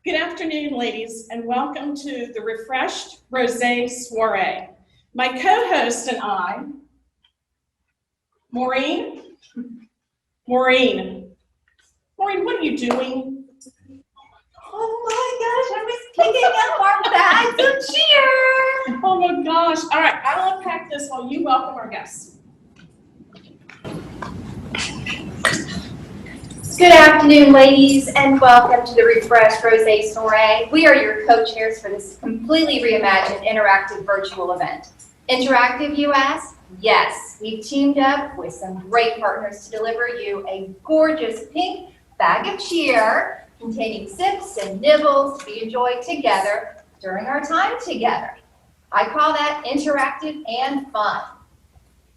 Good afternoon, ladies, and welcome to the refreshed Rosé Soirée. My co-host and I, Maureen, what are you doing? Oh my gosh, I was picking up our bags of cheer. Oh my gosh. All right, I'll unpack this while you welcome our guests. Good afternoon, ladies, and welcome to the refreshed Rosé Soirée. We are your co-chairs for this completely reimagined interactive virtual event. Interactive, you ask? Yes, we've teamed up with some great partners to deliver you a gorgeous pink bag of cheer containing sips and nibbles to be enjoyed together during our time together. I call that interactive and fun.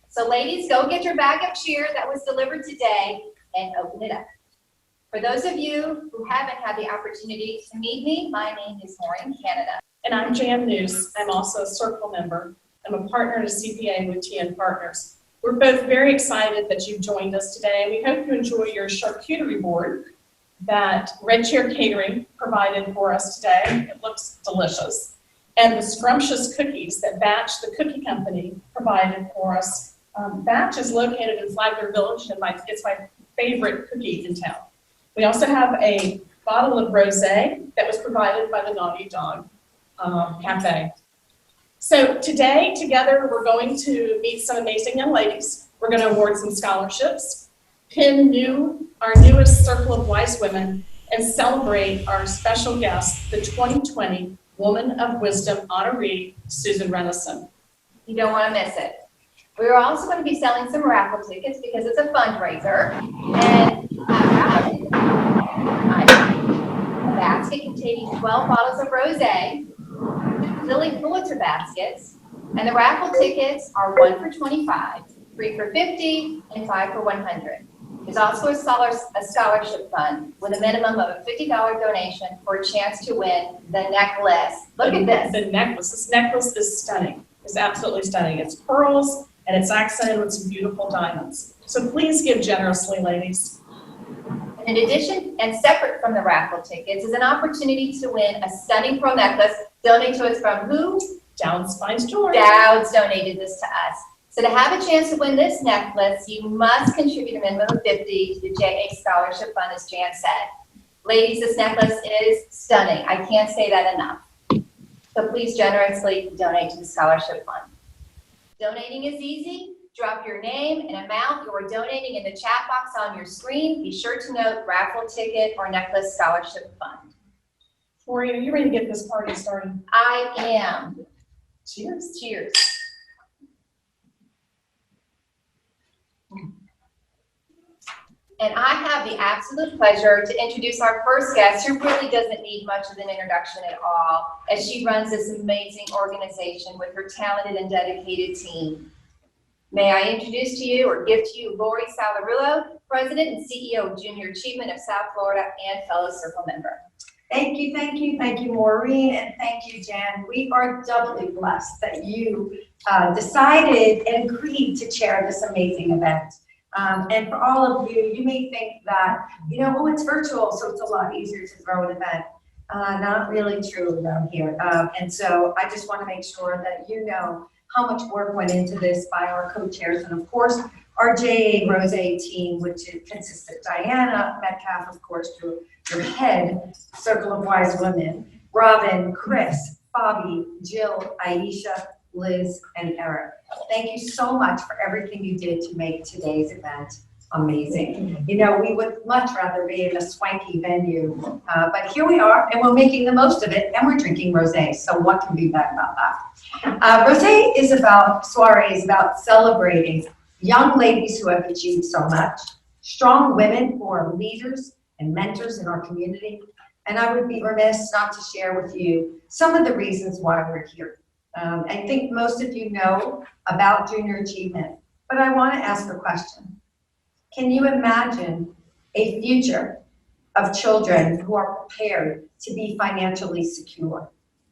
So ladies, go get your bag of cheer that was delivered today and open it up. For those of you who haven't had the opportunity to meet me, my name is Maureen Canada. And I'm Jan News. I'm also a Circle member. I'm a partner at a CPA with TN Partners. We're both very excited that you've joined us today. We hope you enjoy your charcuterie board that Red Chair Catering provided for us today. It looks delicious. And the scrumptious cookies that Batch, the cookie company, provided for us. Batch is located in Flagler Village, and it's my favorite cookie in town. We also have a bottle of rosé that was provided by the Naughty Dog Cafe. So today, together, we're going to meet some amazing young ladies. We're going to award some scholarships, pin our newest Circle of Wise Women, and celebrate our special guest, the 2020 Woman of Wisdom honoree, Susan Renneisen. You don't want to miss it. We're also going to be selling some raffle tickets because it's a fundraiser. And a basket containing 12 bottles of rosé, Lily Pulitzer baskets, and the raffle tickets are 1 for $25, 3 for $50, and 5 for $100. There's also a scholarship fund with a minimum of a $50 donation for a chance to win the necklace. Look at this. The necklace. This necklace is stunning. It's absolutely stunning. It's pearls and it's accented with some beautiful diamonds. So please give generously, ladies. In addition, and separate from the raffle tickets, is an opportunity to win a stunning pearl necklace donated to us from who? Dowd's Fine Jewelry. Dowd's donated this to us. So to have a chance to win this necklace, you must contribute a minimum of $50 to the JA Scholarship Fund, as Jan said. Ladies, this necklace is stunning. I can't say that enough. So please generously donate to the Scholarship Fund. Donating is easy. Drop your name and amount you are donating in the chat box on your screen. Be sure to note raffle ticket or necklace scholarship fund. Maureen, are you ready to get this party started? I am. Cheers. Cheers. And I have the absolute pleasure to introduce our first guest, who really doesn't need much of an introduction at all, as she runs this amazing organization with her talented and dedicated team. May I introduce to you or give to you Lori Salarulo, President and CEO of Junior Achievement of South Florida and fellow Circle member. Thank you, Maureen, and thank you, Jan. We are doubly blessed that you decided and agreed to chair this amazing event. And for all of you, you may think that, oh, it's virtual, so it's a lot easier to throw an event. Not really true around here. And so I just want to make sure that you know how much work went into this by our co-chairs, and of course, our JA Rosé team, which consists of Diana Metcalf, of course, your head Circle of Wise Women, Robin, Chris, Bobby, Jill, Aisha, Liz, and Eric. Thank you so much for everything you did to make today's event amazing. We would much rather be in a swanky venue, but here we are, and we're making the most of it, and we're drinking rosé, so what can be bad about that? Rosé is about, Soiree is about celebrating young ladies who have achieved so much, strong women who are leaders and mentors in our community, and I would be remiss not to share with you some of the reasons why we're here. I think most of you know about Junior Achievement, but I want to ask a question. Can you imagine a future of children who are prepared to be financially secure?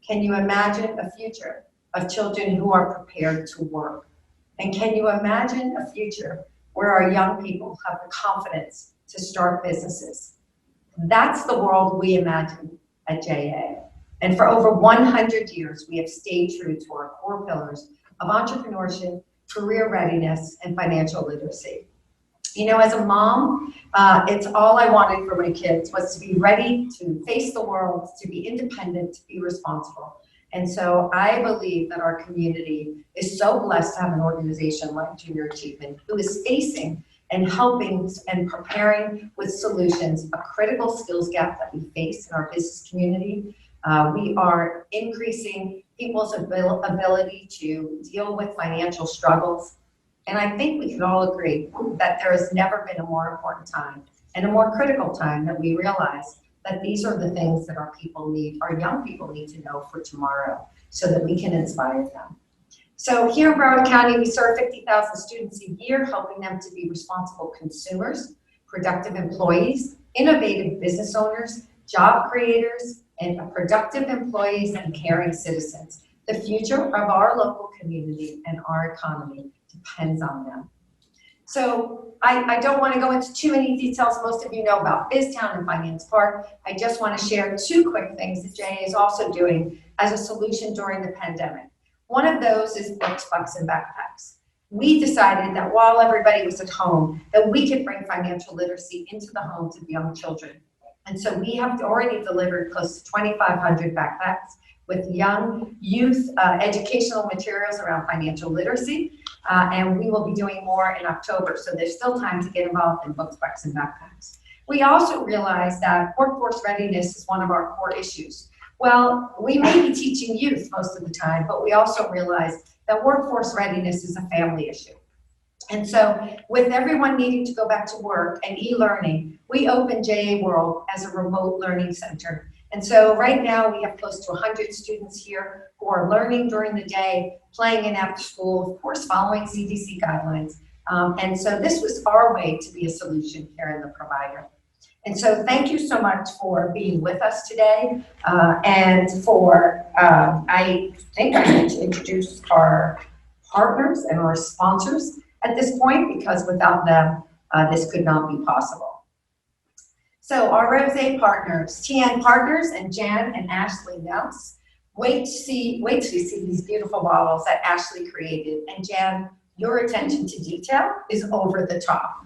Can you imagine a future of children who are prepared to work? And can you imagine a future where our young people have the confidence to start businesses? That's the world we imagine, at JA. And for over 100 years, we have stayed true to our core pillars of entrepreneurship, career readiness, and financial literacy. You know, as a mom, it's all I wanted for my kids was to be ready to face the world, to be independent, to be responsible. And so I believe that our community is so blessed to have an organization like Junior Achievement who is facing and helping and preparing with solutions a critical skills gap that we face in our business community. We are increasing people's ability to deal with financial struggles. And I think we can all agree that there has never been a more important time and a more critical time that we realize that these are the things that our people need, our young people need to know for tomorrow so that we can inspire them. So here in Broward County, we serve 50,000 students a year, helping them to be responsible consumers, productive employees, innovative business owners, job creators, and productive employees and caring citizens. The future of our local community and our economy depends on them. So I don't want to go into too many details. Most of you know about BizTown and Finance Park. I just want to share two quick things that JA is also doing as a solution during the pandemic. One of those is books, bucks, and backpacks. We decided that while everybody was at home, that we could bring financial literacy into the homes of young children. And so we have already delivered close to 2,500 backpacks with young youth educational materials around financial literacy. And we will be doing more in October. So there's still time to get involved in books, bucks, and backpacks. We also realize that workforce readiness is one of our core issues. Well, we may be teaching youth most of the time, but we also realize that workforce readiness is a family issue. And so with everyone needing to go back to work and e-learning, we opened JA World as a remote learning center. And so right now we have close to 100 students here who are learning during the day, playing in after school, of course, following CDC guidelines. And so this was our way to be a solution here in the provider. And so thank you so much for being with us today. And for, I think I need to introduce our partners and our sponsors at this point, because without them, this could not be possible. So our Rosé partners, TN Partners and Jan and Ashley Nelson. Wait to see these beautiful bottles that Ashley created. And Jan, your attention to detail is over the top.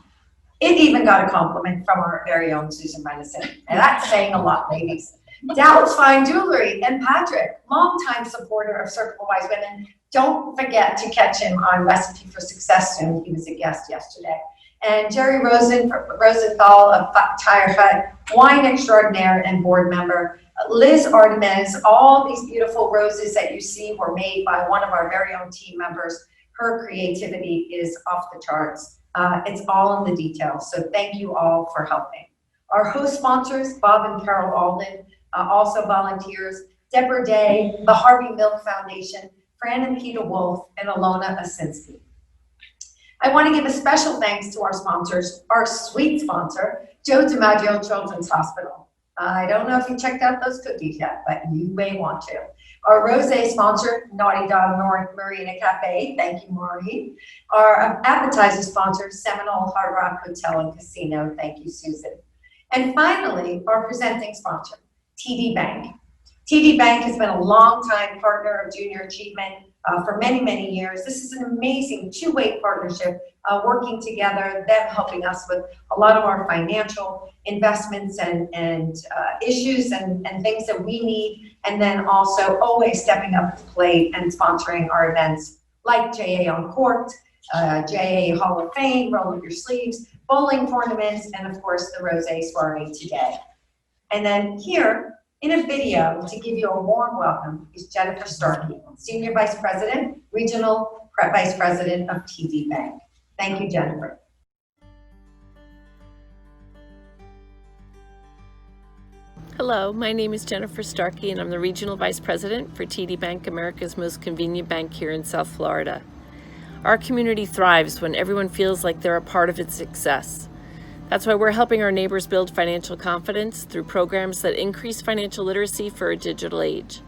It even got a compliment from our very own Susan Renneisen. And that's saying a lot, ladies. Dallas Fine Jewelry and Patrick, longtime supporter of Circle Wise Women. Don't forget to catch him on Recipe for Success soon. He was a guest yesterday. And Jerry Rosenthal of Tire Hut, wine extraordinaire and board member. Liz Artemis, all these beautiful roses that you see were made by one of our very own team members. Her creativity is off the charts. It's all in the details. So thank you all for helping. Our host sponsors, Bob and Carol Alden, also volunteers, Deborah Day, the Harvey Milk Foundation, Fran and Peter Wolf, and Alona Asinski. I want to give a special thanks to our sponsors, our sweet sponsor, Joe DiMaggio Children's Hospital. I don't know if you checked out those cookies yet, but you may want to. Our Rosé sponsor, Naughty Dog Marina Cafe. Thank you, Maureen. Our appetizer sponsor, Seminole Hard Rock Hotel and Casino. Thank you, Susan. And finally, our presenting sponsor, TD Bank. TD Bank has been a longtime partner of Junior Achievement for many, many years. This is an amazing two-way partnership, working together, them helping us with a lot of our financial investments and issues and things that we need, and then also always stepping up to the plate and sponsoring our events like JA Uncorked, JA Hall of Fame, Roll Up Your Sleeves, bowling tournaments, and of course the Rosé Soirée today. And then here, in a video to give you a warm welcome is Jennifer Starkey, Senior Vice President, Regional Vice President of TD Bank. Thank you, Jennifer. Hello, my name is Jennifer Starkey and I'm the Regional Vice President for TD Bank, America's most convenient bank here in South Florida. Our community thrives when everyone feels like they're a part of its success. That's why we're helping our neighbors build financial confidence through programs that increase financial literacy for a digital age.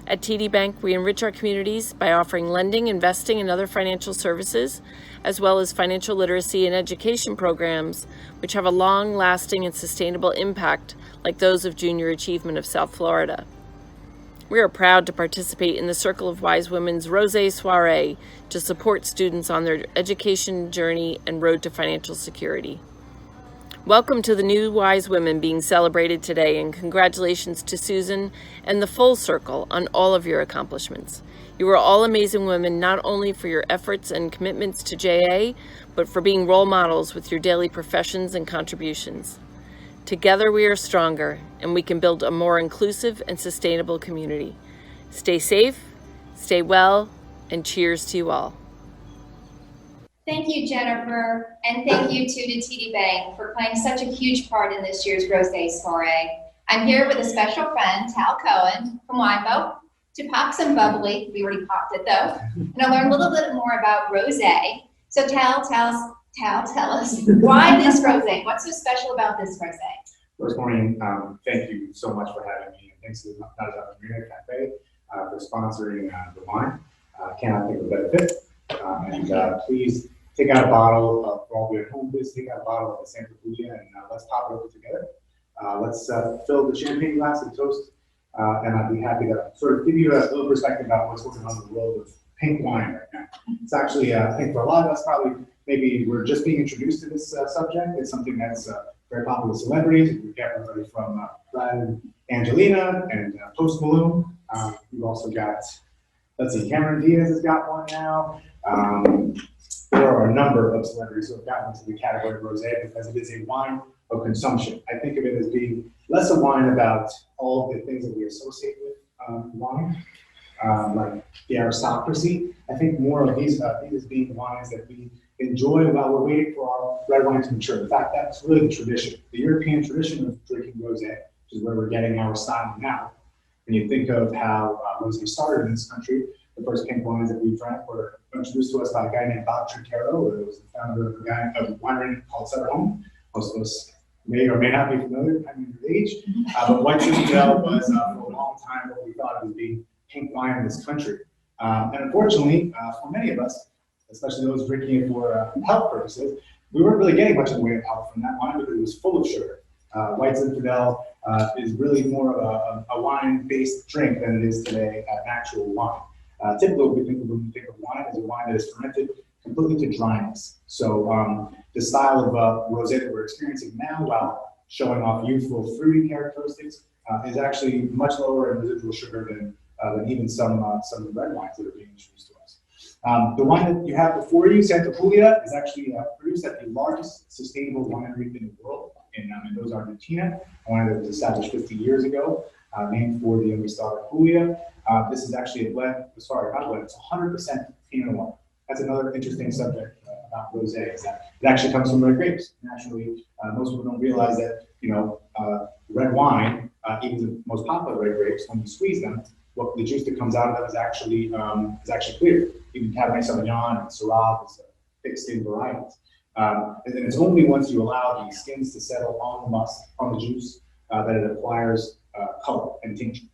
At TD Bank, we enrich our communities by offering lending, investing, and other financial services, as well as financial literacy and education programs, which have a long-lasting and sustainable impact like those of Junior Achievement of South Florida. We are proud to participate in the Circle of Wise Women's Rosé Soirée to support students on their education journey and road to financial security. Welcome to the new wise women being celebrated today, and congratulations to Susan and the full circle on all of your accomplishments. You are all amazing women, not only for your efforts and commitments to JA, but for being role models with your daily professions and contributions. Together we are stronger, and we can build a more inclusive and sustainable community. Stay safe, stay well, and cheers to you all. Thank you, Jennifer, and thank you too to TD Bank for playing such a huge part in this year's Rosé Soirée. I'm here with a special friend, Tal Cohen from Winebow, to pop some bubbly. We already popped it though, and I'll learn a little bit more about rosé. So Tal, tell us why this rosé? What's so special about this rosé? First morning, thank you so much for having me, and thanks to the Untitled Chapter Cafe for sponsoring the wine. Cannot think of a better fit. And please take out a bottle of, for all of you at home, please take out a bottle of the Santa Julia and let's pop it over together. Let's fill the champagne glass and toast, and I'd be happy to sort of give you a little perspective about what's going on in the world of pink wine right now. It's actually, I think for a lot of us, probably maybe we're just being introduced to this subject. It's something that's very popular with celebrities. We get everybody from Brad and Angelina and Post Malone. We've also got, let's see, Cameron Diaz has got one now. There are a number of celebrities who have gotten into the category of rosé because it is a wine of consumption. I think of it as being less a wine about all of the things that we associate with wine, like the aristocracy. I think more of these as being wines that we enjoy while we're waiting for our red wine to mature. In fact, that's really the tradition, the European tradition of drinking rosé, which is where we're getting our style now. When you think of how rosé started in this country, the first pink wines that we drank were introduced to us by a guy named Bob Trinchero, who was the founder of a winery called Sutter Home. Most of us may or may not be familiar, depending on your age. But White Zinfandel was for a long time what we thought of as being pink wine in this country. And unfortunately, for many of us, especially those drinking it for health purposes, we weren't really getting much in the way of health from that wine because it was full of sugar. White Zinfandel is really more of a wine-based drink than it is today an actual wine. Typically, what we think of when we think of wine is a wine that is fermented completely to dryness. So the style of rosé that we're experiencing now, while showing off youthful, fruity characteristics, is actually much lower in residual sugar than even some red wines that are being introduced to us. The wine that you have before you, Santa Julia, is actually produced at the largest sustainable winery in the world in Mendoza, Argentina, a winery that was established 50 years ago, named for the youngest daughter, Julia. This is actually a blend, sorry, not a blend, it's 100% Pinot Noir. That's another interesting subject about rosé, is that it actually comes from red grapes. Naturally, most people don't realize that, red wine, even the most popular red grapes, when you squeeze them, what the juice that comes out of them is actually clear. Even Cabernet Sauvignon and Syrah is thick skin varieties. And then it's only once you allow the skins to settle on the must, on the juice, that it acquires color and tincture.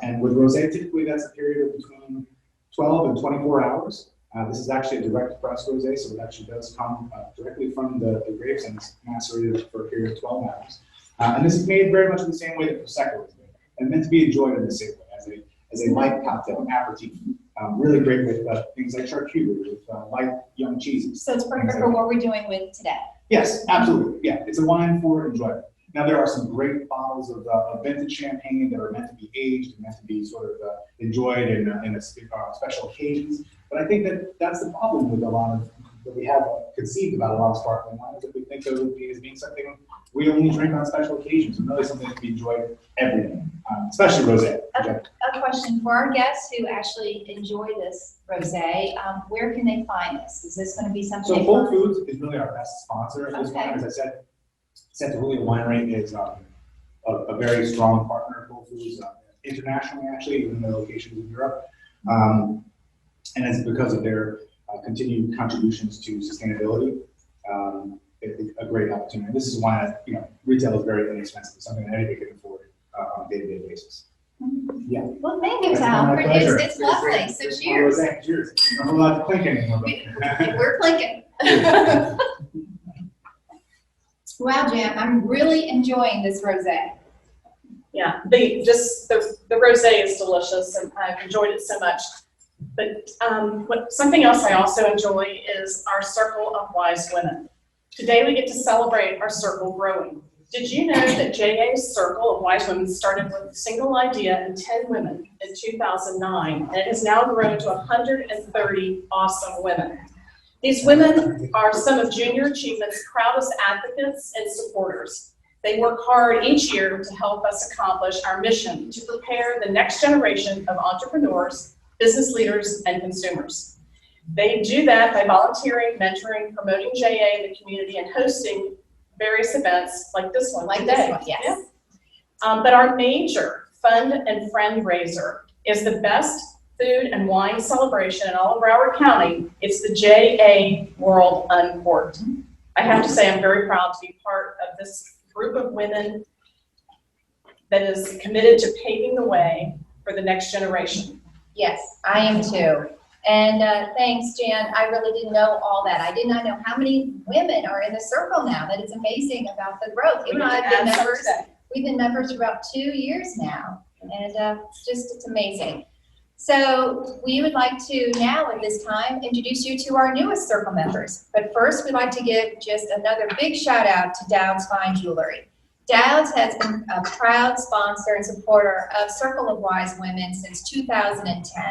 And with rosé, typically that's a period of between 12 and 24 hours. This is actually a direct press rosé, so it actually does come directly from the grapes and it's macerated for a period of 12 hours. And this is made very much in the same way that Prosecco is made, and meant to be enjoyed in the same way, as a light cocktail, an aperitif. Really great with things like charcuterie, with light young cheeses. So it's perfect for what we're doing with today. Yes, absolutely. Yeah, it's a wine for enjoyment. Now there are some great bottles of vintage champagne that are meant to be aged and meant to be sort of enjoyed in special occasions. But I think that that's the problem with a lot of what we have conceived about a lot of sparkling wines, that we think of it as being something we only drink on special occasions, and really something that can be enjoyed every day, especially rosé. A question for our guests who actually enjoy this rosé, where can they find this? Is this going to be something? So Whole Foods is really our best sponsor at this point. As I said, Santa Julia Winery is a very strong partner of Whole Foods internationally, actually, even their locations in Europe. And it's because of their continued contributions to sustainability. A great opportunity. This is why retail is very inexpensive. It's something that anybody can afford on a day-to-day basis. Yeah. Well, thank you, That's Tom. my pleasure. It's lovely, so cheers. Cheers. I'm not to clink anymore. We're clinking. Wow, Jan, I'm really enjoying this rosé. Yeah, the rosé is delicious, and I've enjoyed it so much. But something else I also enjoy is our circle of wise women. Today we get to celebrate our circle growing. Did you know that JA's Circle of Wise Women started with a single idea and 10 women in 2009, and it has now grown to 130 awesome women. These women are some of Junior Achievement's proudest advocates and supporters. They work hard each year to help us accomplish our mission to prepare the next generation of entrepreneurs, business leaders, and consumers. They do that by volunteering, mentoring, promoting JA in the community, and hosting various events like this one today. Yes. Yeah. But our major fund and friend raiser is the best food and wine celebration in all of Broward County. It's the JA World Uncorked. I have to say I'm very proud to be part of this group of women that is committed to paving the way for the next generation. Yes, I am too. And thanks, Jan. I really didn't know all that. I did not know how many women are in the circle now. That is amazing about the growth. You and I have been members. We've been members for about 2 years now, and it's amazing. So we would like to now at this time introduce you to our newest circle members. But first, we'd like to give just another big shout out to Dowd's Fine Jewelry. Dowd's has been a proud sponsor and supporter of Circle of Wise Women since 2010.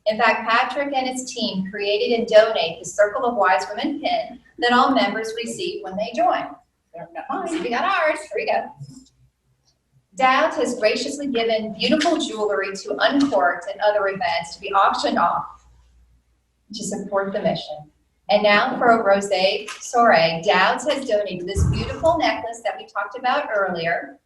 In fact, Patrick and his team created and donate the Circle of Wise Women pin that all members receive when they join. We got ours. Here we go. Dowd has graciously given beautiful jewelry to Uncorked and other events to be auctioned off to support the mission. And now for a Rosé Soirée, Dowd's has donated this beautiful necklace that we talked about earlier.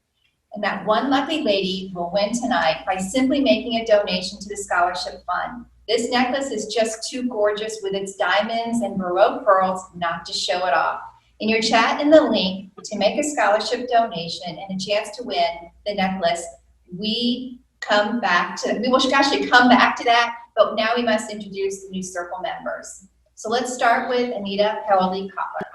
And that one lucky lady will win tonight by simply making a donation to the scholarship fund. This necklace is just too gorgeous with its diamonds and Baroque pearls not to show it off. In your chat in the link to make a scholarship donation and a chance to win the necklace, we will actually come back to that, but now we must introduce the new circle members. So let's start with Anita Paoli-Kotler.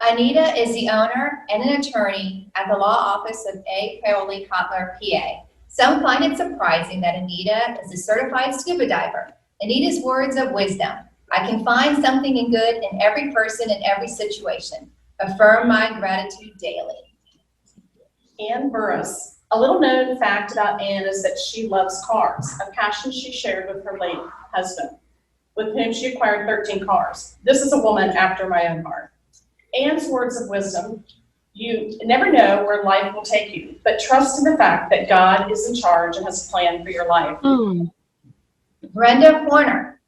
Anita is the owner and an attorney at the law office of A. Paoli-Kotler, PA. Some find it surprising that Anita is a certified scuba diver. Anita's words of wisdom: I can find something in good in every person in every situation. Affirm my gratitude daily. Ann Burris. A little known fact about Ann is that she loves cars, a passion she shared with her late husband, with whom she acquired 13 cars. This is a woman after my own heart. Ann's words of wisdom: you never know where life will take you, but trust in the fact that God is in charge and has a plan for your life. Brenda Horner.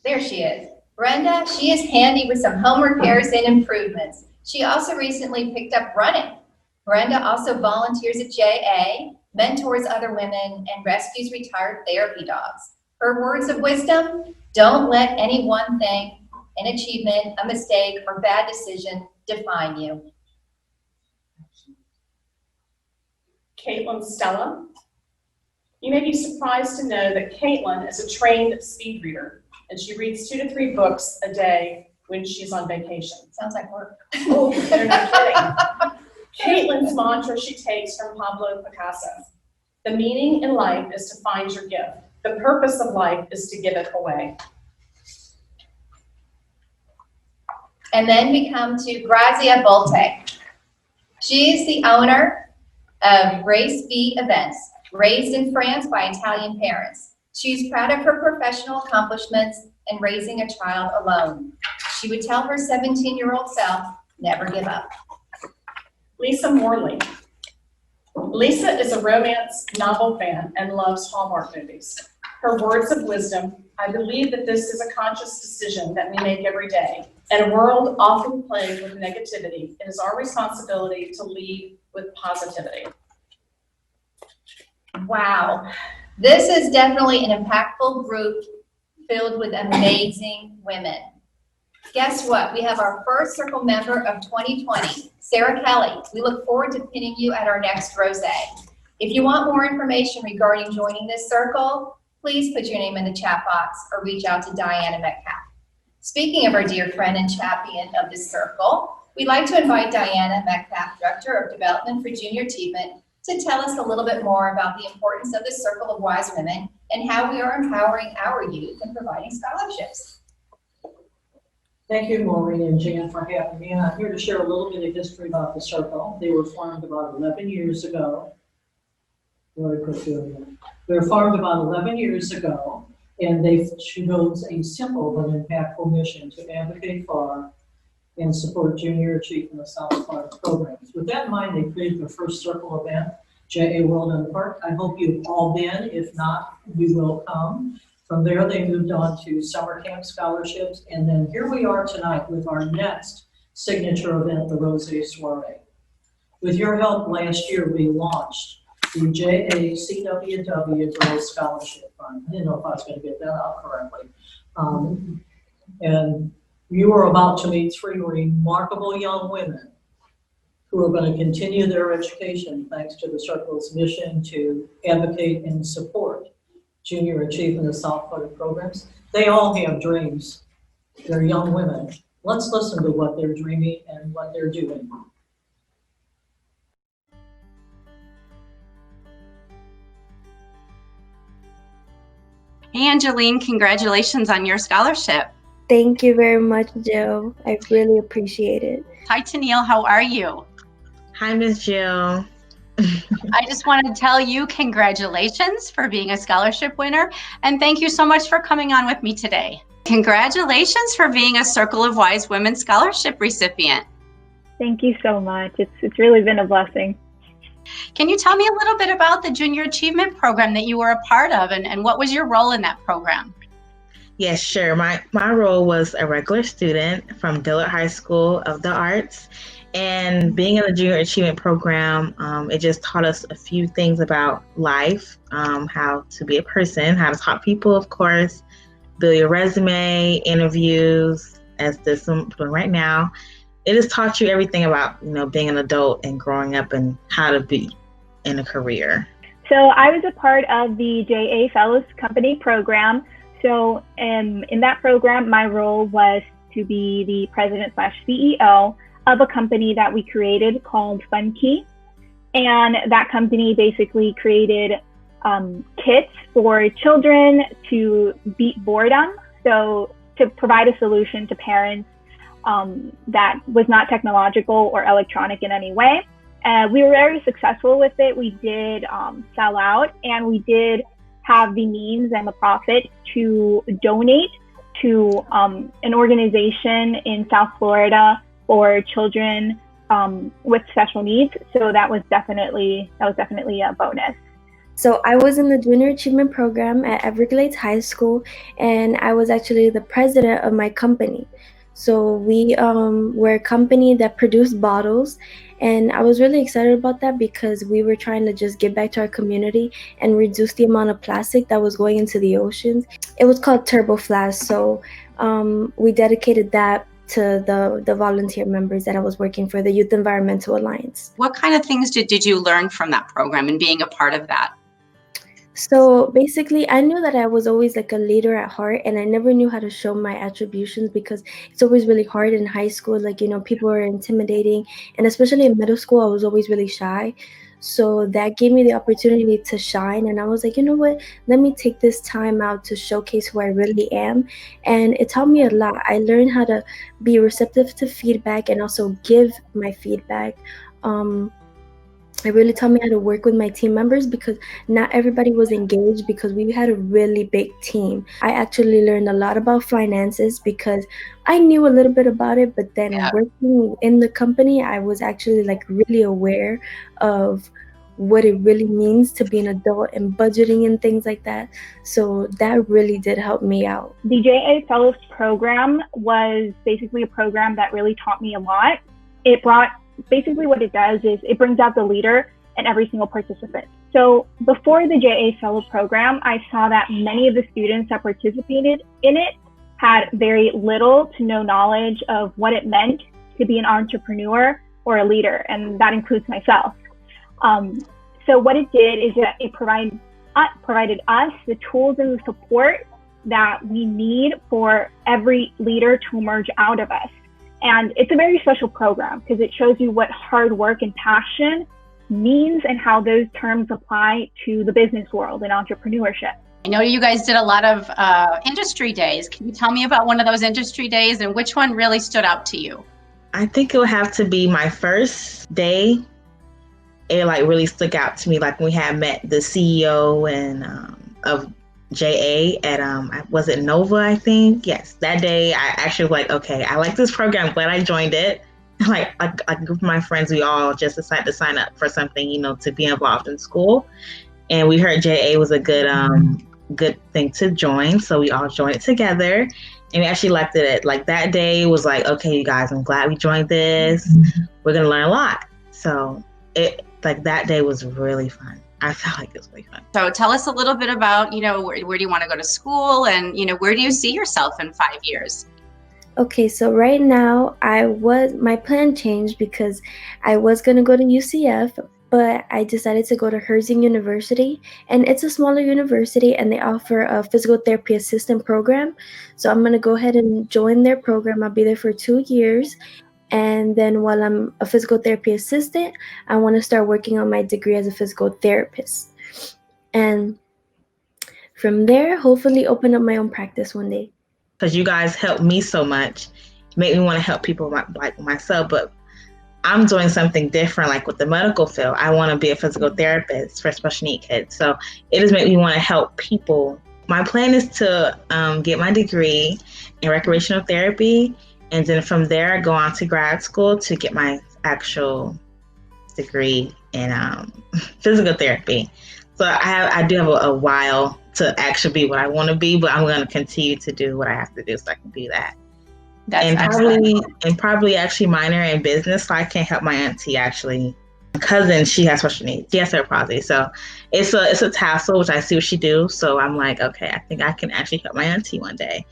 There she is. Brenda, she is handy with some home repairs and improvements. She also recently picked up running. Brenda also volunteers at JA, mentors other women, and rescues retired therapy dogs. Her words of wisdom: don't let any one thing, an achievement, a mistake, or bad decision define you. Katelyn Stella. You may be surprised to know that Katelyn is a trained speed reader, and she reads 2 to 3 books a day when she's on vacation. Sounds like work. Oh, they're not kidding. Katelyn's mantra she takes from Pablo Picasso: the meaning in life is to find your gift. The purpose of life is to give it away. And then we come to Grazia Bolte. She is the owner of Race B Events, raised in France by Italian parents. She's proud of her professional accomplishments and raising a child alone. She would tell her 17-year-old self, never give up. Lisa Morley. Lisa is a romance novel fan and loves Hallmark movies. Her words of wisdom: I believe that this is a conscious decision that we make every day. In a world often plagued with negativity, it is our responsibility to lead with positivity. Wow. This is definitely an impactful group filled with amazing women. Guess what? We have our first circle member of 2020, Sarah Kelly. We look forward to pinning you at our next Rosé. If you want more information regarding joining this circle, please put your name in the chat box or reach out to Diana Metcalf. Speaking of our dear friend and champion of this circle, we'd like to invite Diana Metcalf, Director of Development for Junior Achievement, to tell us a little bit more about the importance of this circle of wise women and how we are empowering our youth and providing scholarships. Thank you, Maureen and Jan, for having me. I'm here to share a little bit of history about the circle. They were formed about 11 years ago. Very quickly. They were formed about 11 years ago, and they chose a simple but impactful mission to advocate for and support junior achievement of South Florida programs. With that in mind, they created their first circle event, JA World in the Park. I hope you've all been. If not, we will come. From there, they moved on to summer camp scholarships, and then here we are tonight with our next signature event, the Rosé Soirée. With your help, last year we launched the CWW Girls Scholarship Fund. I didn't know if I was going to get that out correctly. And you are about to meet three remarkable young women who are going to continue their education thanks to the Circle's mission to advocate and support junior achievement of South Florida programs. They all have dreams. They're young women. Let's listen to what they're dreaming and what they're doing. Hey, Angeline, congratulations on your scholarship. Thank you very much, Jill. I really appreciate it. Hi, Tennille, how are you? Hi, Miss Jill. I just wanted to tell you congratulations for being a scholarship winner, and thank you so much for coming on with me today. Congratulations for being a Circle of Wise Women scholarship recipient. Thank you so much. It's really been a blessing. Can you tell me a little bit about the Junior Achievement Program that you were a part of, and what was your role in that program? Yes, sure. My role was a regular student from Dillard High School of the Arts. And being in the Junior Achievement Program, it just taught us a few things about life, how to be a person, how to talk to people, of course, build your resume, interviews, as this one right now. It just taught you everything about, being an adult and growing up and how to be in a career. So I was a part of the JA Fellows Company program. So in that program, my role was to be the president/CEO of a company that we created called FunKey. And that company basically created kits for children to beat boredom. So to provide a solution to parents that was not technological or electronic in any way. We were very successful with it. We did sell out, and we did have the means and the profit to donate to an organization in South Florida for children with special needs. So that was definitely a bonus. So I was in the Junior Achievement Program at Everglades High School, and I was actually the president of my company. So we were a company that produced bottles, and I was really excited about that because we were trying to just give back to our community and reduce the amount of plastic that was going into the oceans. It was called Turbo Flask, so we dedicated that to the volunteer members that I was working for, the Youth Environmental Alliance. What kind of things did you learn from that program and being a part of that? So basically, I knew that I was always like a leader at heart, and I never knew how to show my attributions because it's always really hard in high school. Like, people are intimidating, and especially in middle school, I was always really shy. So that gave me the opportunity to shine, and I was like, you know what, let me take this time out to showcase who I really am. And it taught me a lot. I learned how to be receptive to feedback and also give my feedback. It really taught me how to work with my team members because not everybody was engaged because we had a really big team. I actually learned a lot about finances because I knew a little bit about it, but then working in the company, I was actually like really aware of what it really means to be an adult and budgeting and things like that. So that really did help me out. The JA Fellows program was basically a program that really taught me a lot. Basically what it does is it brings out the leader in every single participant. So before the JA Fellow program, I saw that many of the students that participated in it had very little to no knowledge of what it meant to be an entrepreneur or a leader, and that includes myself. So what it did is that it provided us the tools and the support that we need for every leader to emerge out of us. And it's a very special program because it shows you what hard work and passion means and how those terms apply to the business world and entrepreneurship. I know you guys did a lot of industry days. Can you tell me about one of those industry days and which one really stood out to you? I think it would have to be my first day. It like really stuck out to me. Like we had met the CEO and of JA at was it Nova, I think? Yes, that day I actually was like, okay, I like this program, glad I joined it. Like a group of my friends, we all just decided to sign up for something, you know, to be involved in school. And we heard JA was a good thing to join, so we all joined it together. And we actually liked it. Like that day was like, okay, you guys, I'm glad we joined this. We're gonna learn a lot. So it like that day was really fun. I felt like it was really fun. So tell us a little bit about, you know, where do you want to go to school, and, you know, where do you see yourself in 5 years? Okay, so right now my plan changed because I was gonna go to UCF, but I decided to go to Herzing University, and it's a smaller university and they offer a physical therapy assistant program. So I'm gonna go ahead and join their program. I'll be there for 2 years. And then while I'm a physical therapy assistant, I want to start working on my degree as a physical therapist. And from there, hopefully open up my own practice one day. Because you guys helped me so much, make me want to help people like myself, but I'm doing something different, like with the medical field. I want to be a physical therapist for special need kids. So it has made me want to help people. My plan is to get my degree in recreational therapy, and then from there, go on to grad school to get my actual degree in physical therapy. So I do have a while to actually be what I want to be, but I'm going to continue to do what I have to do so I can do that. Probably actually minor in business so I can help my auntie actually. My cousin, she has special needs. She has cerebral palsy. So it's a tassel, which I see what she do. So I'm like, okay, I think I can actually help my auntie one day.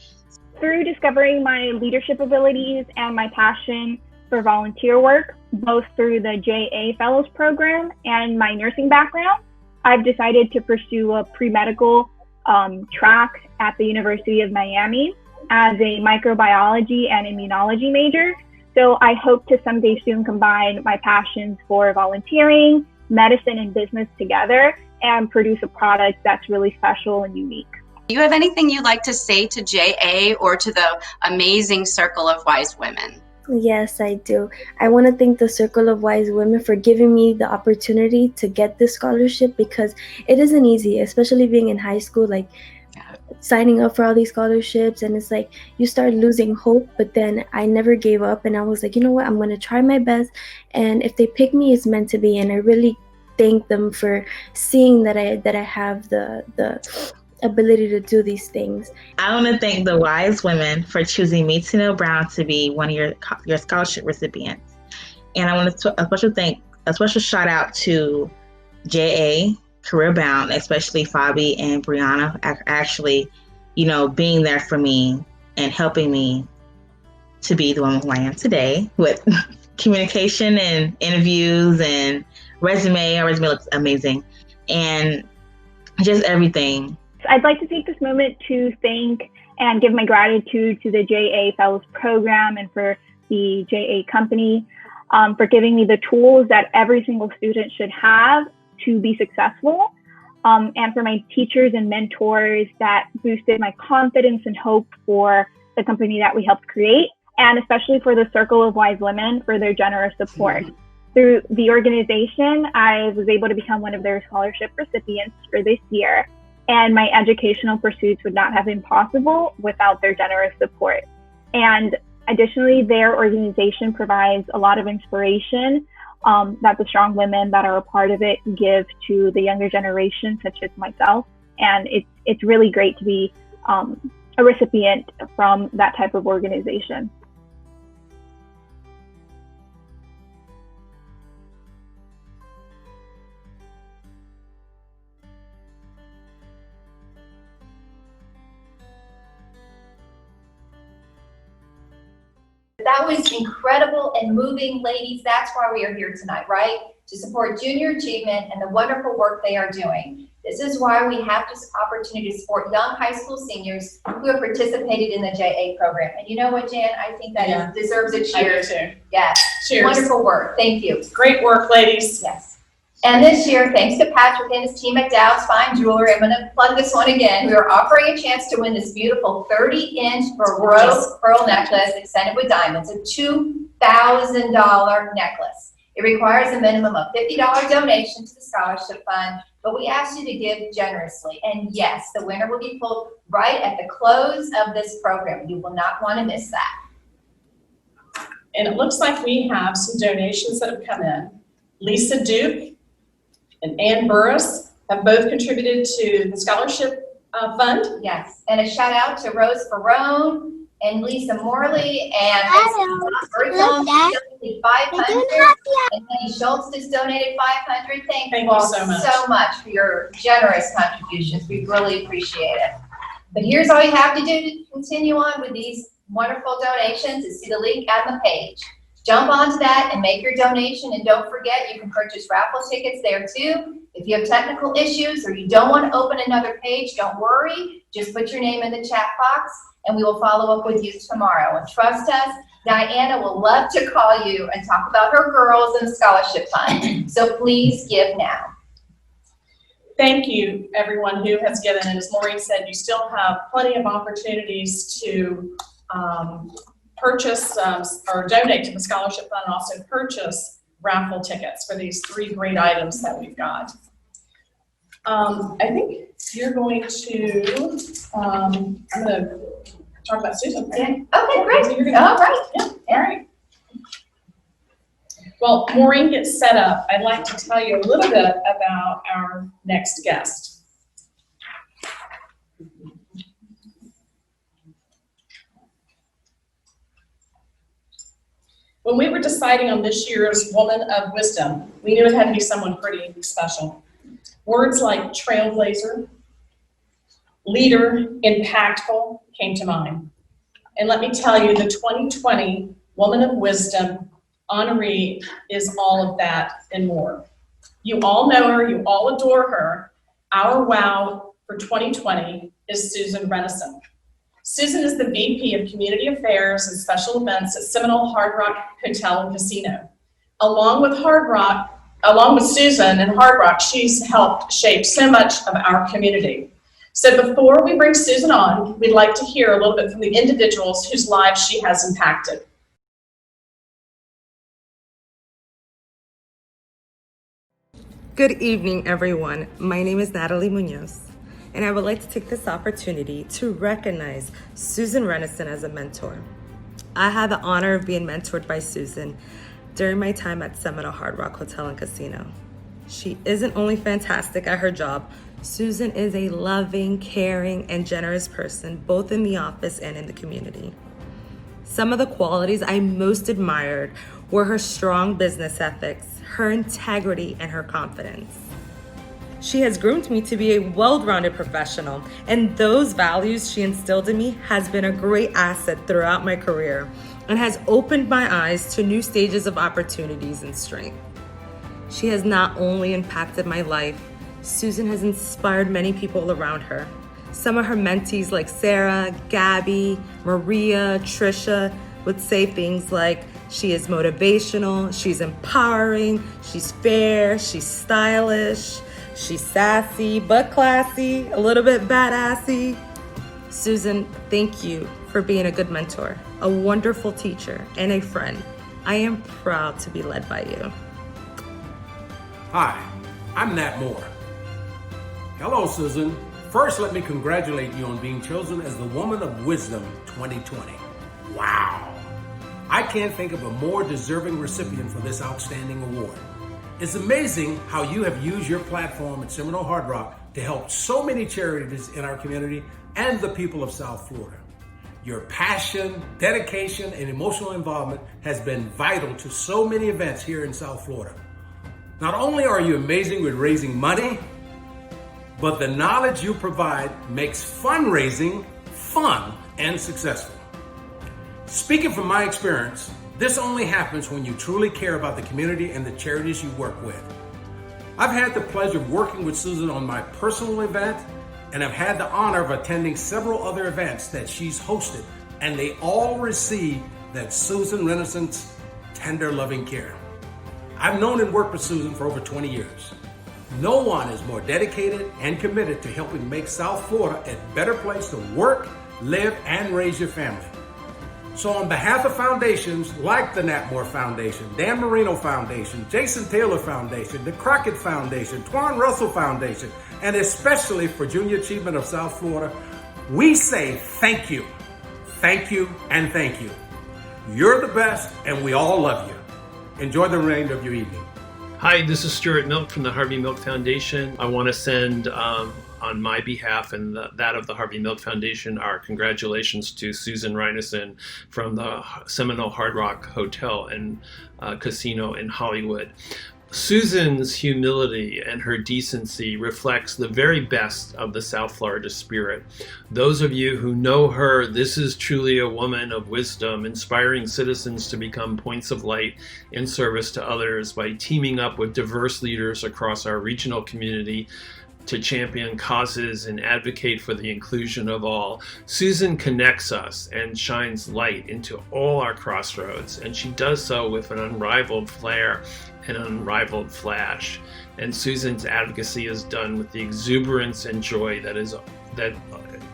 Through discovering my leadership abilities and my passion for volunteer work, both through the JA Fellows Program and my nursing background, I've decided to pursue a pre-medical track at the University of Miami as a microbiology and immunology major. So I hope to someday soon combine my passions for volunteering, medicine, and business together and produce a product that's really special and unique. Do you have anything you'd like to say to JA or to the amazing Circle of Wise Women? Yes, I do. I want to thank the Circle of Wise Women for giving me the opportunity to get this scholarship, because it isn't easy, especially being in high school, like signing up for all these scholarships, and it's like you start losing hope. But then I never gave up, and I was like, you know what, I'm going to try my best, and if they pick me, it's meant to be. And I really thank them for seeing that I have the ability to do these things. I want to thank the Wise Women for choosing me, Tina Brown, to be one of your scholarship recipients. And I want to a special shout out to JA Career Bound, especially Fabi and Brianna, actually, you know, being there for me and helping me to be the woman who I am today with communication and interviews and resume. Our resume looks amazing, and just everything. I'd like to take this moment to thank and give my gratitude to the JA Fellows Program and for the JA company for giving me the tools that every single student should have to be successful, and for my teachers and mentors that boosted my confidence and hope for the company that we helped create, and especially for the Circle of Wise Women for their generous support. Through the organization, I was able to become one of their scholarship recipients for this year, and my educational pursuits would not have been possible without their generous support. And additionally, their organization provides a lot of inspiration that the strong women that are a part of it give to the younger generation, such as myself. And it's really great to be a recipient from that type of organization. That was incredible and moving, ladies. That's why we are here tonight, right? To support junior achievement and the wonderful work they are doing. This is why we have this opportunity to support young high school seniors who have participated in the JA program. And you know what, Jan? I think that deserves a cheer. I do too. Yes. Cheers. Wonderful work. Thank you. Great work, ladies. Yes. And this year, thanks to Patrick and his team at Dow's Fine Jewelry, I'm going to plug this one again. We are offering a chance to win this beautiful 30-inch Baroque pearl necklace extended with diamonds, a $2,000 necklace. It requires a minimum of $50 donation to the scholarship fund, but we ask you to give generously. And yes, the winner will be pulled right at the close of this program. You will not want to miss that. And it looks like we have some donations that have come in. Lisa Duke and Ann Burris have both contributed to the scholarship fund. Yes, and a shout out to Rose Ferrone and Lisa Morley and donated 500 and Penny Schultz just donated 500. Thank you all so much for your generous contributions. We really appreciate it. But here's all you have to do to continue on with these wonderful donations is see the link on the page. Jump onto that and make your donation, and don't forget you can purchase raffle tickets there too. If you have technical issues or you don't want to open another page, don't worry. Just put your name in the chat box and we will follow up with you tomorrow. And trust us, Diana will love to call you and talk about her girls and the scholarship fund. So please give now. Thank you, everyone who has given. And as Maureen said, you still have plenty of opportunities to purchase or donate to the scholarship fund and also purchase raffle tickets for these 3 great items that we've got. I think you're going to, I'm going to talk about Susan. Right? Yeah. Okay, great. All right. Yeah. All right. Well, Maureen gets set up. I'd like to tell you a little bit about our next guest. When we were deciding on this year's Woman of Wisdom, we knew it had to be someone pretty special. Words like trailblazer, leader, impactful came to mind. And let me tell you, the 2020 Woman of Wisdom honoree is all of that and more. You all know her, you all adore her. Our wow for 2020 is Susan Renneisen. Susan is the VP of Community Affairs and Special Events at Seminole Hard Rock Hotel and Casino. Along with Susan and Hard Rock, she's helped shape so much of our community. So before we bring Susan on, we'd like to hear a little bit from the individuals whose lives she has impacted. Good evening, everyone. My name is Natalie Munoz, and I would like to take this opportunity to recognize Susan Renneisen as a mentor. I had the honor of being mentored by Susan during my time at Seminole Hard Rock Hotel and Casino. She isn't only fantastic at her job, Susan is a loving, caring, and generous person, both in the office and in the community. Some of the qualities I most admired were her strong business ethics, her integrity, and her confidence. She has groomed me to be a well-rounded professional, and those values she instilled in me has been a great asset throughout my career and has opened my eyes to new stages of opportunities and strength. She has not only impacted my life, Susan has inspired many people around her. Some of her mentees like Sarah, Gabby, Maria, Trisha would say things like, she is motivational, she's empowering, she's fair, she's stylish, she's sassy but classy, a little bit badassy. Susan, thank you for being a good mentor, a wonderful teacher, and a friend. I am proud to be led by you. Hi, I'm Nat Moore. Hello, Susan. First, let me congratulate you on being chosen as the Woman of Wisdom 2020. Wow! I can't think of a more deserving recipient for this outstanding award. It's amazing how you have used your platform at Seminole Hard Rock to help so many charities in our community and the people of South Florida. Your passion, dedication, and emotional involvement has been vital to so many events here in South Florida. Not only are you amazing with raising money, but the knowledge you provide makes fundraising fun and successful. Speaking from my experience, this only happens when you truly care about the community and the charities you work with. I've had the pleasure of working with Susan on my personal event, and I've had the honor of attending several other events that she's hosted, and they all receive that Susan Rennison's tender, loving care. I've known and worked with Susan for over 20 years. No one is more dedicated and committed to helping make South Florida a better place to work, live, and raise your family. So on behalf of foundations like the Nat Moore Foundation, Dan Marino Foundation, Jason Taylor Foundation, the Crockett Foundation, Twan Russell Foundation, and especially for Junior Achievement of South Florida, we say thank you, and thank you. You're the best, and we all love you. Enjoy the remainder of your evening. Hi, this is Stuart Milk from the Harvey Milk Foundation. I want to send, on my behalf and that of the Harvey Milk Foundation, our congratulations to Susan Reinison from the Seminole Hard Rock Hotel and Casino in Hollywood. Susan's humility and her decency reflects the very best of the South Florida spirit. Those of you who know her, this is truly a woman of wisdom, inspiring citizens to become points of light in service to others by teaming up with diverse leaders across our regional community to champion causes and advocate for the inclusion of all. Susan connects us and shines light into all our crossroads, and she does so with an unrivaled flair and unrivaled flash. And Susan's advocacy is done with the exuberance and joy that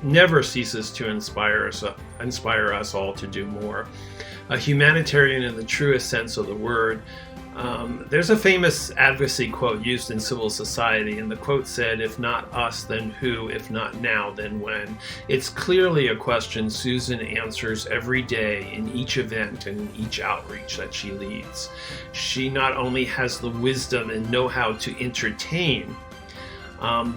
never ceases to inspire us all to do more. A humanitarian in the truest sense of the word. There's a famous advocacy quote used in civil society, and the quote said, "If not us, then who? If not now, then when?" It's clearly a question Susan answers every day in each event and in each outreach that she leads. She not only has the wisdom and know-how to entertain,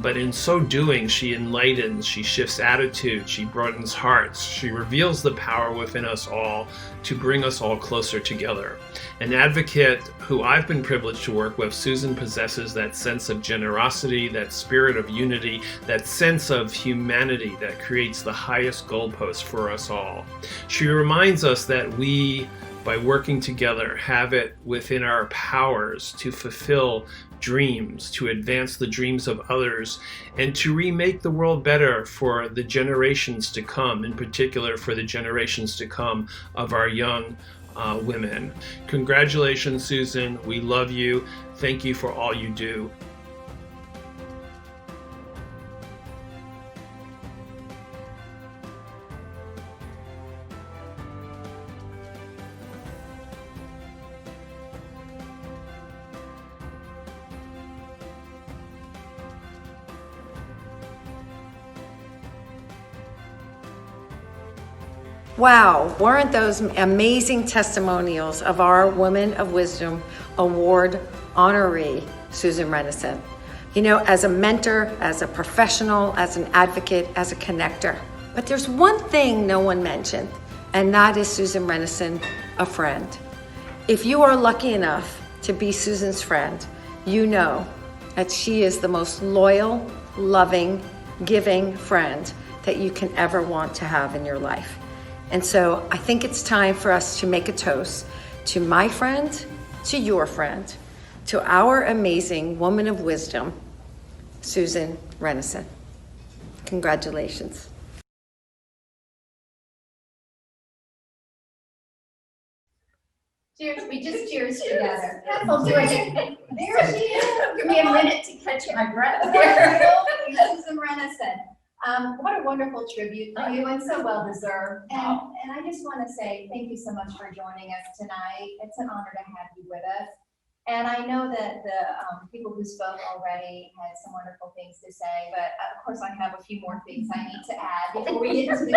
but in so doing, she enlightens, she shifts attitudes, she broadens hearts, she reveals the power within us all to bring us all closer together. An advocate who I've been privileged to work with, Susan possesses that sense of generosity, that spirit of unity, that sense of humanity that creates the highest goalpost for us all. She reminds us that we, by working together, have it within our powers to fulfill dreams, to advance the dreams of others, and to remake the world better for the generations to come, in particular for the generations to come of our young women. Congratulations, Susan. We love you. Thank you for all you do. Wow, weren't those amazing testimonials of our Women of Wisdom Award honoree, Susan Renneisen. You know, as a mentor, as a professional, as an advocate, as a connector. But there's one thing no one mentioned, and that is Susan Renneisen, a friend. If you are lucky enough to be Susan's friend, you know that she is the most loyal, loving, giving friend that you can ever want to have in your life. And so I think it's time for us to make a toast to my friend, to your friend, to our amazing woman of wisdom, Susan Renneisen. Congratulations. Cheers, we just cheers together. We'll do it. There she is. Give me a minute to catch my breath. Susan Renneisen. What a wonderful tribute to you, and so well deserved. And I just want to say thank you so much for joining us tonight. It's an honor to have you with us. And I know that the people who spoke already had some wonderful things to say, but of course I have a few more things I need to add before we get into the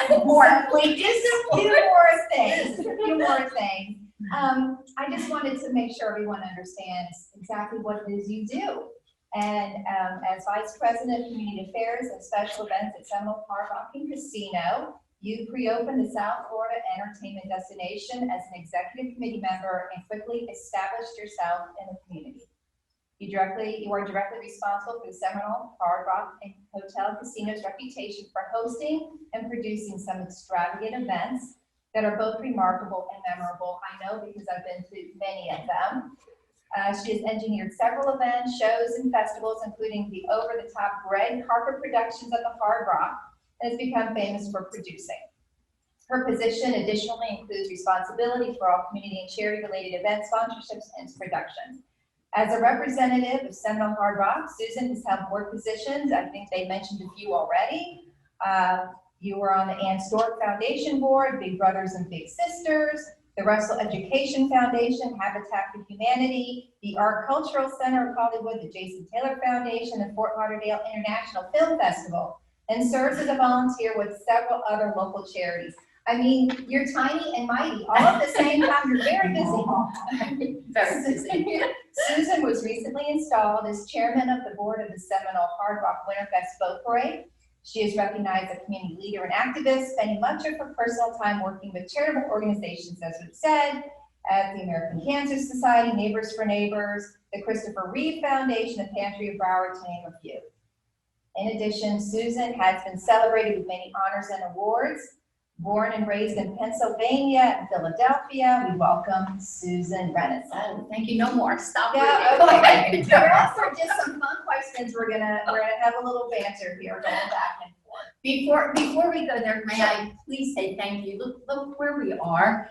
Q&A. More, please. Just a few more things. I just wanted to make sure everyone understands exactly what it is you do. And as Vice President of Community Affairs and Special Events at Seminole Hard Rock and Casino, you pre-opened the South Florida entertainment destination as an executive committee member and quickly established yourself in the community. You are directly responsible for the Seminole Hard Rock and Hotel Casino's reputation for hosting and producing some extravagant events that are both remarkable and memorable. I know because I've been to many of them. She has engineered several events, shows, and festivals, including the over-the-top red carpet productions at the Hard Rock, and has become famous for producing. Her position additionally includes responsibility for all community and charity-related events, sponsorships, and production. As a representative of Seminole Hard Rock, Susan has held board positions. I think they mentioned a few already. You were on the Ann Stork Foundation Board, Big Brothers and Big Sisters, the Russell Education Foundation, Habitat for Humanity, the Art Cultural Center of Hollywood, the Jason Taylor Foundation, the Fort Lauderdale International Film Festival, and serves as a volunteer with several other local charities. I mean, you're tiny and mighty, all at the same time. You're very busy. Very busy. Susan was recently installed as chairman of the board of the Seminole Hard Rock Winterfest Boat Parade. She is recognized as a community leader and activist, spending much of her personal time working with charitable organizations, as we've said, at the American Cancer Society, Neighbors for Neighbors, the Christopher Reeve Foundation, the Pantry of Broward, to name a few. In addition, Susan has been celebrated with many honors and awards. Born and raised in Pennsylvania and Philadelphia, we welcome Susan Renneisen. Oh, thank you. No more. Stop. Yeah, okay. The rest are just some fun questions. We're gonna have a little banter here, going back and forth. Before we go there, may I please say thank you. Look where we are.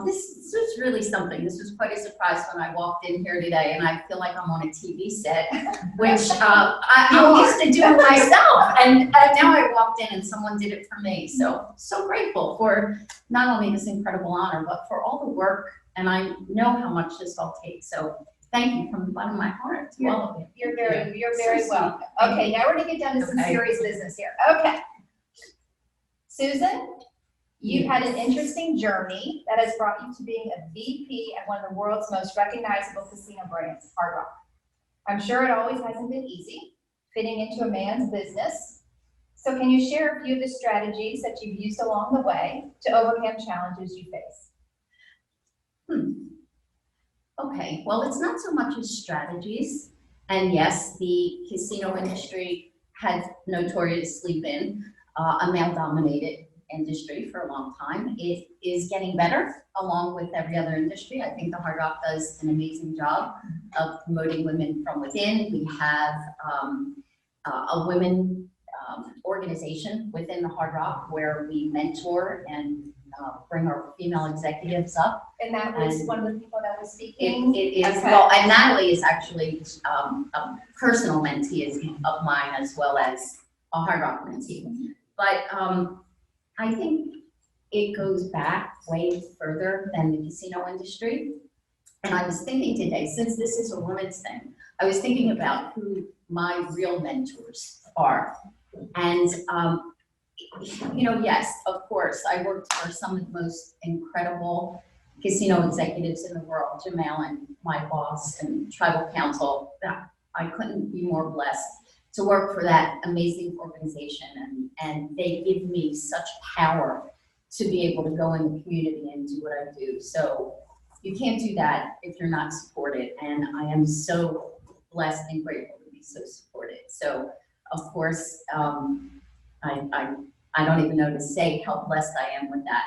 This was really something. This was quite a surprise when I walked in here today, and I feel like I'm on a TV set, which I'm used to doing myself. And now I walked in and someone did it for me. So grateful for not only this incredible honor, but for all the work. And I know how much this all takes. So thank you from the bottom of my heart to all of you. You're very welcome. Okay, now we're gonna get down to some serious business here. Okay. Susan, you've had an interesting journey that has brought you to being a VP at one of the world's most recognizable casino brands, Hard Rock. I'm sure it always hasn't been easy fitting into a man's business. So can you share a few of the strategies that you've used along the way to overcome challenges you face? Okay, well, it's not so much as strategies. And yes, the casino industry has notoriously been a male-dominated industry for a long time. It is getting better along with every other industry. I think the Hard Rock does an amazing job of promoting women from within. We have a women organization within the Hard Rock where we mentor and bring our female executives up. And that was one of the people that was speaking? It is, okay. Well, and Natalie is actually a personal mentee of mine as well as a Hard Rock mentee. But I think it goes back way further than the casino industry. And I was thinking today, since this is a women's thing, I was thinking about who my real mentors are. And, you know, yes, of course, I worked for some of the most incredible casino executives in the world, Jim Allen, my boss, and tribal council. I couldn't be more blessed to work for that amazing organization, and they give me such power to be able to go in the community and do what I do. So you can't do that if you're not supported, and I am so blessed and grateful to be so supported. So of course, I don't even know to say how blessed I am with that.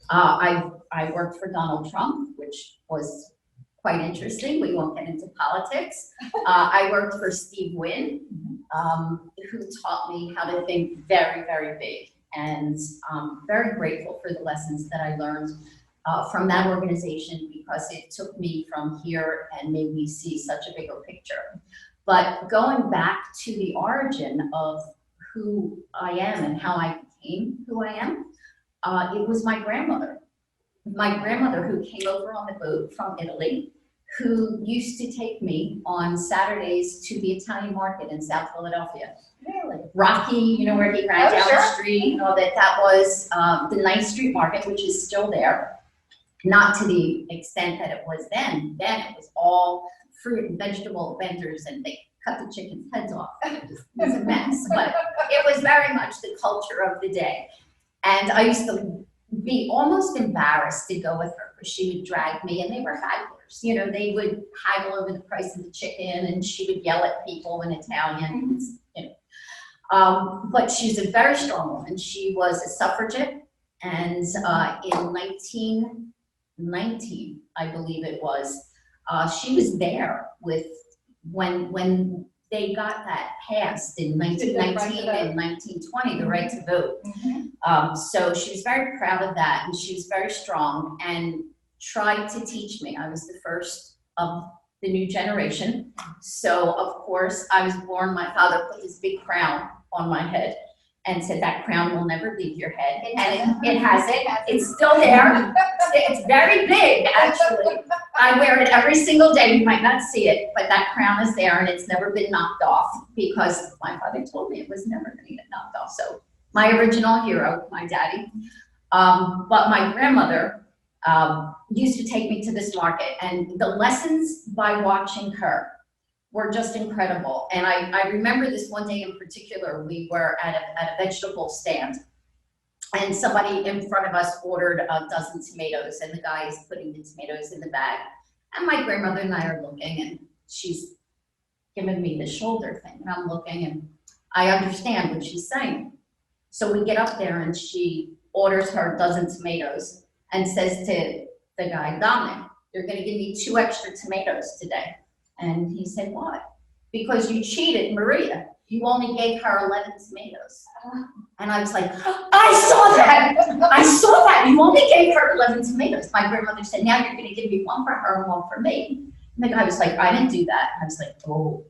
I worked for Donald Trump, which was quite interesting. We won't get into politics. I worked for Steve Wynn, who taught me how to think very, very big. And I'm very grateful for the lessons that I learned from that organization, because it took me from here and made me see such a bigger picture. But going back to the origin of who I am and how I became who I am, it was my grandmother. My grandmother, who came over on the boat from Italy, who used to take me on Saturdays to the Italian market in South Philadelphia. Really? Rocky, you know, where he ran down the street, you know, that was the nice street market, which is still there. Not to the extent that it was then. Then it was all fruit and vegetable vendors, and they cut the chicken's heads off. It was a mess, but it was very much the culture of the day. And I used to be almost embarrassed to go with her, because she would drag me, and they were hagglers. You know, they would haggle over the price of the chicken, and she would yell at people in Italian. You know. But she's a very strong woman. She was a suffragette. And in 1919, I believe it was, she was there with when they got that passed in 1919 and 1920, the right to vote. So she was very proud of that, and she was very strong and tried to teach me. I was the first of the new generation. So of course I was born, my father put this big crown on my head and said that crown will never leave your head. And it hasn't, it's still there. It's very big, actually. I wear it every single day. You might not see it, but that crown is there and it's never been knocked off because my father told me it was never gonna get knocked off. So my original hero, my daddy. But my grandmother used to take me to this market, and the lessons by watching her were just incredible. And I remember this one day in particular. We were at a vegetable stand, and somebody in front of us ordered a dozen tomatoes, and the guy is putting the tomatoes in the bag. And my grandmother and I are looking, and she's giving me the shoulder thing, and I'm looking, and I understand what she's saying. So we get up there, and she orders her a dozen tomatoes and says to the guy, Dominic, you're gonna give me 2 extra tomatoes today. And he said, why? Because you cheated Maria. You only gave her 11 tomatoes. And I was like, I saw that. I saw that. You only gave her 11 tomatoes. My grandmother said, now you're gonna give me 1 for her and 1 for me. And the guy was like, I didn't do that. I was like, oh,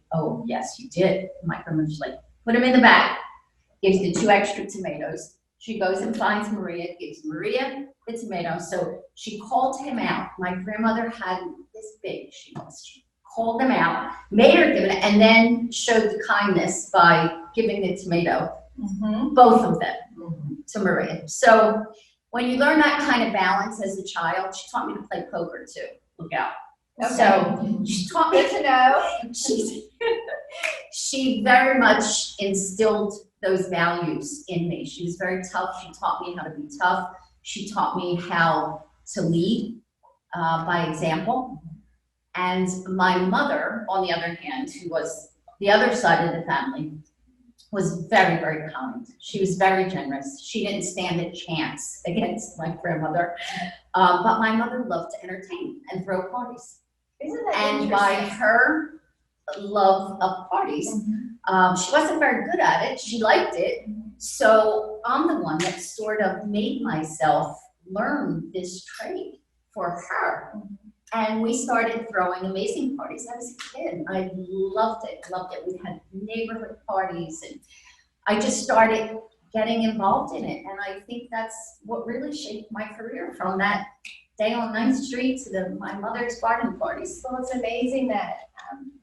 yes, you did. And my grandmother was like, put them in the bag. Gives the 2 extra tomatoes. She goes and finds Maria, gives Maria the tomato. So she called him out. My grandmother had this big, she called him out, made her give it, and then showed the kindness by giving the tomato, both of them, to Maria. So when you learn that kind of balance as a child, she taught me to play poker too. Look out. Okay. So she taught me to know. She very much instilled those values in me. She was very tough. She taught me how to be tough. She taught me how to lead by example. And my mother, on the other hand, who was the other side of the family, was very, very kind. She was very generous. She didn't stand a chance against my grandmother. But my mother loved to entertain and throw parties. Isn't that and by her love of parties, she wasn't very good at it. She liked it. So I'm the one that sort of made myself learn this trade for her. And we started throwing amazing parties. I was a kid. I loved it. We had neighborhood parties, and I just started getting involved in it. And I think that's what really shaped my career, from that day on 9th Street to my mother's garden parties. Well, it's amazing that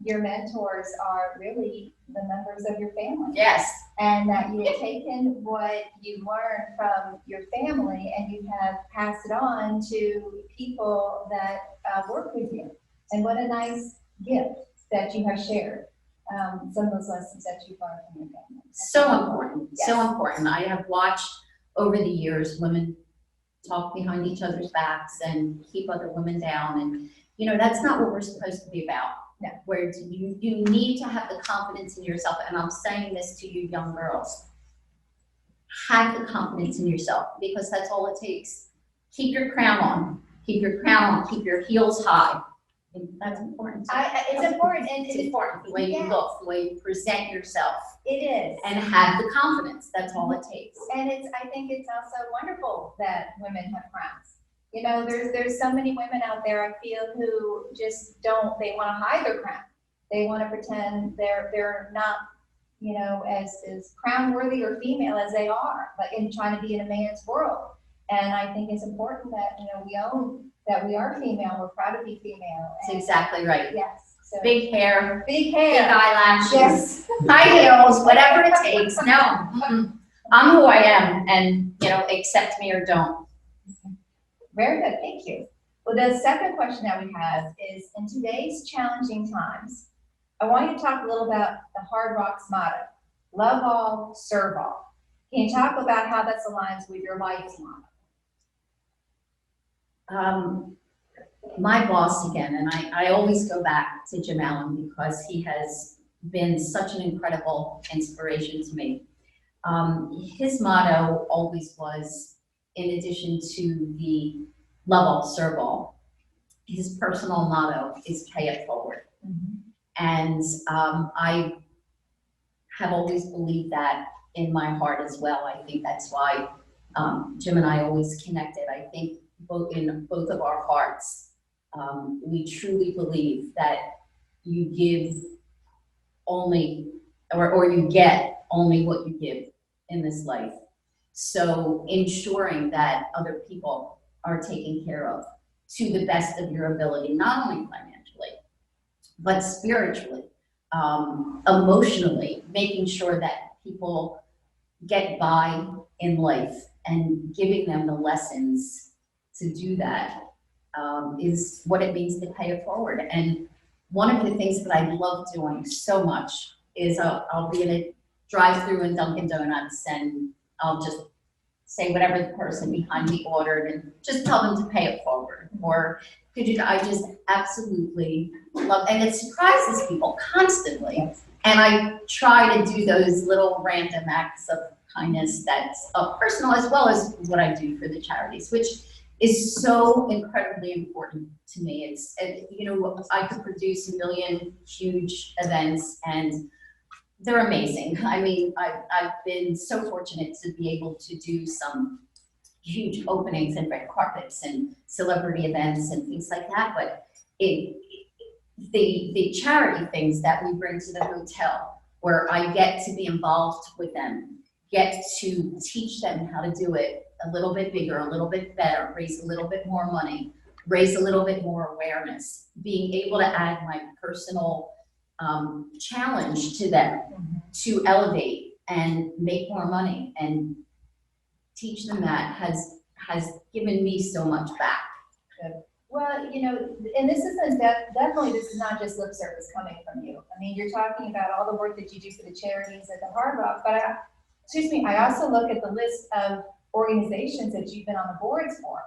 your mentors are really the members of your family. Yes. And that you have taken what you learned from your family and you have passed it on to people that work with you. And what a nice gift that you have shared, some of those lessons that you've learned from your family. So important, so important. I have watched over the years women talk behind each other's backs and keep other women down. And, you know, that's not what we're supposed to be about. No. Where you need to have the confidence in yourself. And I'm saying this to you young girls. Have the confidence in yourself, because that's all it takes. Keep your crown on. Keep your crown on. Keep your heels high. And that's important. It's important. And it's important, the way you look, the way you present yourself. It is. And have the confidence. That's all it takes. And I think it's also wonderful that women have crowns. You know, there's so many women out there, I feel, who just they want to hide their crown. They want to pretend they're not, you know, as crown worthy or female as they are, like in trying to be in a man's world. And I think it's important that, you know, we own that we are female. We're proud to be female. That's exactly right. Yes. So, big hair, big eyelashes, yes. high heels, whatever it takes. No, I'm who I am, and, you know, accept me or don't. Very good, thank you. Well, the second question that we have is, in today's challenging times, I want you to talk a little about the Hard Rock's motto, love all, serve all. Can you talk about how that aligns with your life's motto? My boss again, and I always go back to Jim Allen because he has been such an incredible inspiration to me. His motto always was, in addition to the love all, serve all, his personal motto is pay it forward. And I have always believed that in my heart as well. I think that's why Jim and I always connected. I think in both of our hearts, we truly believe that you give only, or you get only what you give in this life. So ensuring that other people are taken care of to the best of your ability, not only financially, but spiritually, emotionally, making sure that people get by in life and giving them the lessons to do that is what it means to pay it forward. And one of the things that I love doing so much is I'll be in a drive-through in Dunkin' Donuts and I'll just say whatever the person behind me ordered and just tell them to pay it forward. Or I just absolutely love, and it surprises people constantly. And I try to do those little random acts of kindness that's personal as well as what I do for the charities, which is so incredibly important to me. It's, you know, I could produce a million huge events and they're amazing. I mean, I've been so fortunate to be able to do some huge openings and red carpets and celebrity events and things like that. But the charity things that we bring to the hotel, where I get to be involved with them, get to teach them how to do it a little bit bigger, a little bit better, raise a little bit more money, raise a little bit more awareness, being able to add my personal challenge to them to elevate and make more money and teach them that has given me so much back. Well, you know, and this isn't definitely, this is not just lip service coming from you. I mean, you're talking about all the work that you do for the charities at the Hard Rock, but I also look at the list of organizations that you've been on the boards for.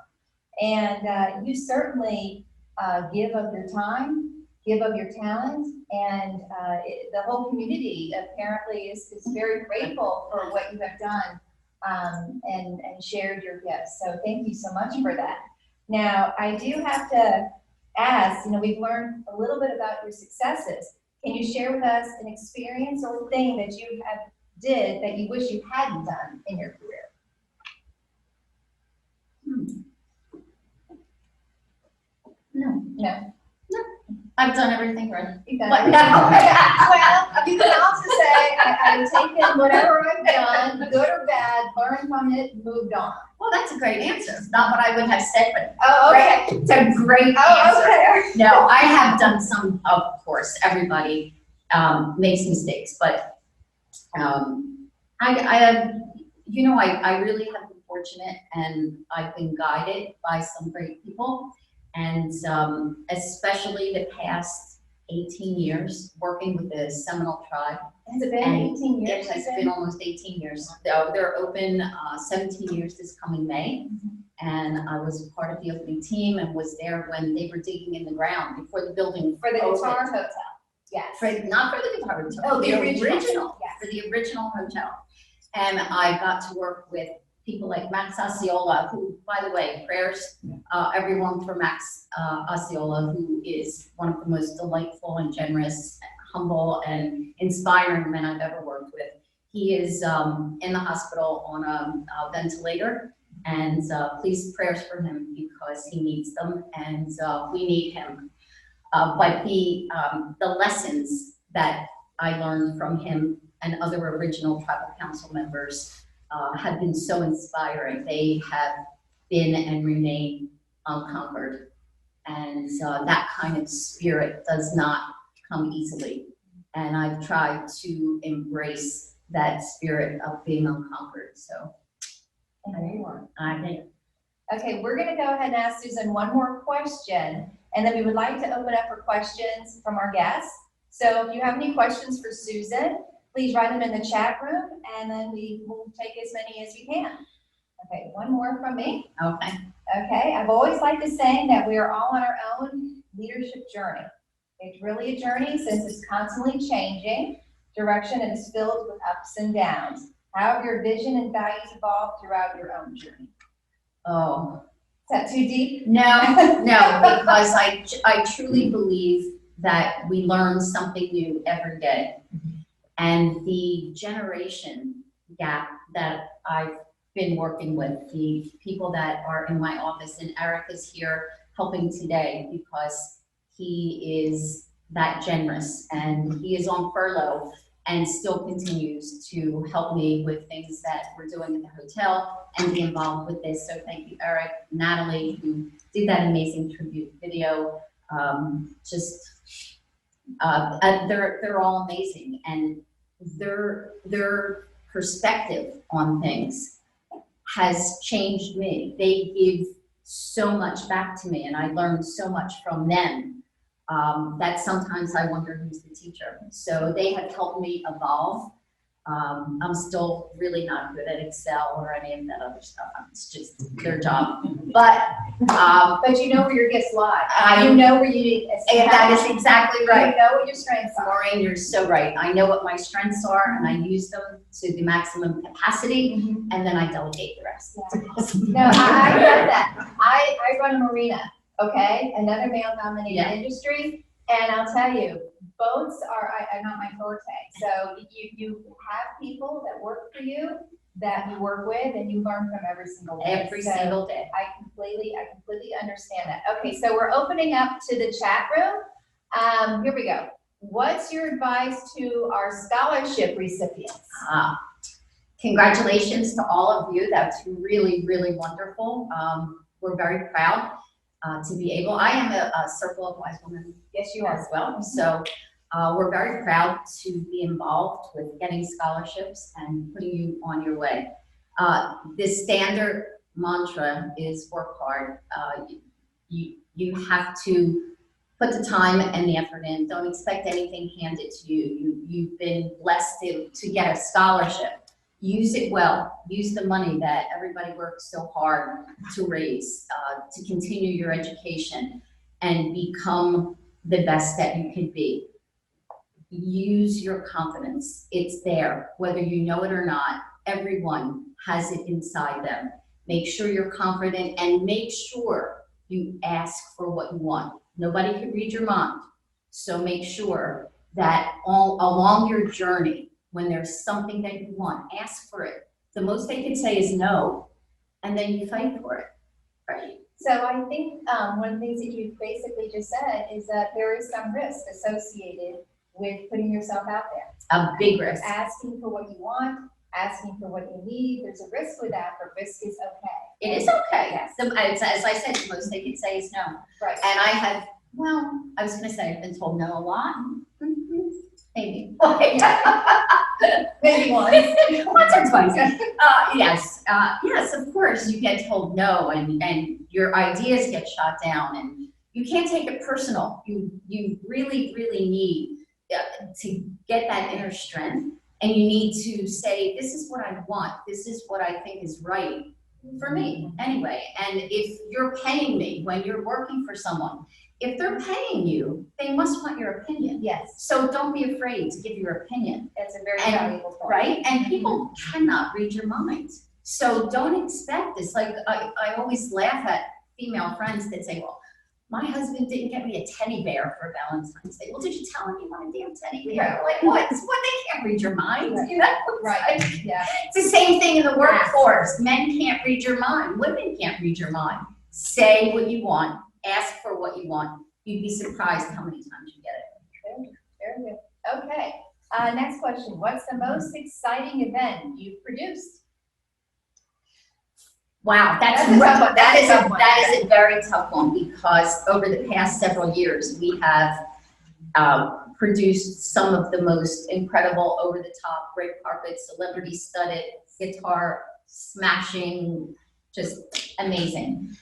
And you certainly give of your time, give of your talent, and the whole community apparently is very grateful for what you have done and shared your gifts. So thank you so much for that. Now, I do have to ask, you know, we've learned a little bit about your successes. Can you share with us an experience or thing that you did that you wish you hadn't done in your career? No. I've done everything right. You've done everything right. Well, you can also say I've taken whatever I've done, good or bad, learned from it, moved on. Well, that's a great answer. It's not what I would have said, but okay. It's a great answer. Okay. No, I have done some, of course, everybody makes mistakes, but I really have been fortunate and I've been guided by some great people. And especially the past 18 years working with the Seminole tribe. Has it been 18 years? It has been almost 18 years. They're open 17 years this coming May. And I was part of the opening team and was there when they were digging in the ground before the building For the opened. Guitar Hotel. Yes. Not for the Guitar Hotel. Oh, the original. Yes. For the original hotel. And I got to work with people like Max Osceola, who, by the way, prayers, everyone for Max Osceola, who is one of the most delightful and generous, humble, and inspiring men I've ever worked with. He is in the hospital on a ventilator, and please prayers for him because he needs them, and we need him. But the lessons that I learned from him and other original tribal council members have been so inspiring. They have been and remain unconquered. And that kind of spirit does not come easily. And I've tried to embrace that spirit of being unconquered. So there you are. I think. Okay, we're going to go ahead and ask Susan one more question. And then we would like to open up for questions from our guests. So if you have any questions for Susan, please write them in the chat room, and then we will take as many as we can. Okay, one more from me. Okay. Okay, I've always liked the saying that we are all on our own leadership journey. It's really a journey since it's constantly changing direction and is filled with ups and downs. How have your vision and values evolved throughout your own journey? Oh, Is that too deep? no, no, because I truly believe that we learn something new every day. And the generation gap that I've been working with, the people that are in my office, and Eric is here helping today because he is that generous and he is on furlough and still continues to help me with things that we're doing at the hotel and be involved with this. So thank you, Eric, Natalie, who did that amazing tribute video. They're all amazing, and their perspective on things has changed me. They give so much back to me, and I learned so much from them that sometimes I wonder who's the teacher. So they have helped me evolve. I'm still really not good at Excel or any of that other stuff. It's just their job. But you know where your gifts lie. I You know where you. and that is exactly right. You know what your strengths are. Maureen, you're so right. I know what my strengths are, and I use them to the maximum capacity, and then I delegate the rest. No, I get that. I run a marina, okay? Another male-dominated industry, and I'll tell you, boats are not my forte. So you have people that work for you, that you work with, and you learn from every single day. Every single day. I completely understand that. Okay, so we're opening up to the chat room. Here we go. What's your advice to our scholarship recipients? Congratulations to all of you. That's really, really wonderful. We're very proud to be able. I am a Circle of Wise Women. Yes, you are as well. So we're very proud to be involved with getting scholarships and putting you on your way. The standard mantra is work hard. You have to put the time and the effort in. Don't expect anything handed to you. You've been blessed to get a scholarship. Use it well. Use the money that everybody works so hard to raise, to continue your education and become the best that you can be. Use your confidence. It's there, whether you know it or not. Everyone has it inside them. Make sure you're confident and make sure you ask for what you want. Nobody can read your mind. So make sure that all along your journey, when there's something that you want, ask for it. The most they can say is no, and then you fight for it, right? So I think one of the things that you basically just said is that there is some risk associated with putting yourself out there. A big risk. Asking for what you want, asking for what you need. There's a risk with that, but risk is okay. It is okay. Yes. As I said, the most they can say is no. Right. And I was going to say I've been told no a lot. Maybe. Maybe once or twice. Yes, of course you get told no, and your ideas get shot down, and you can't take it personal. You really, really need to get that inner strength, and you need to say, this is what I want. This is what I think is right for me anyway. And if you're paying me when you're working for someone, if they're paying you, they must want your opinion. Yes. So don't be afraid to give your opinion. That's a very valuable point. Right? And people cannot read your mind. So don't expect this. Like I always laugh at female friends that say, well, my husband didn't get me a teddy bear for Valentine's Day. Well, did you tell him you want a damn teddy bear? Like what? They can't read your mind. Right. You know? Right. Yeah. It's the same thing in the workforce. Men can't read your mind. Women can't read your mind. Say what you want. Ask for what you want. You'd be surprised how many times you get it. Very good. Okay. Next question. What's the most exciting event you've produced? Wow, that is a very tough one, because over the past several years we have produced some of the most incredible, over-the-top, red carpet, celebrity-studded, guitar smashing, just amazing.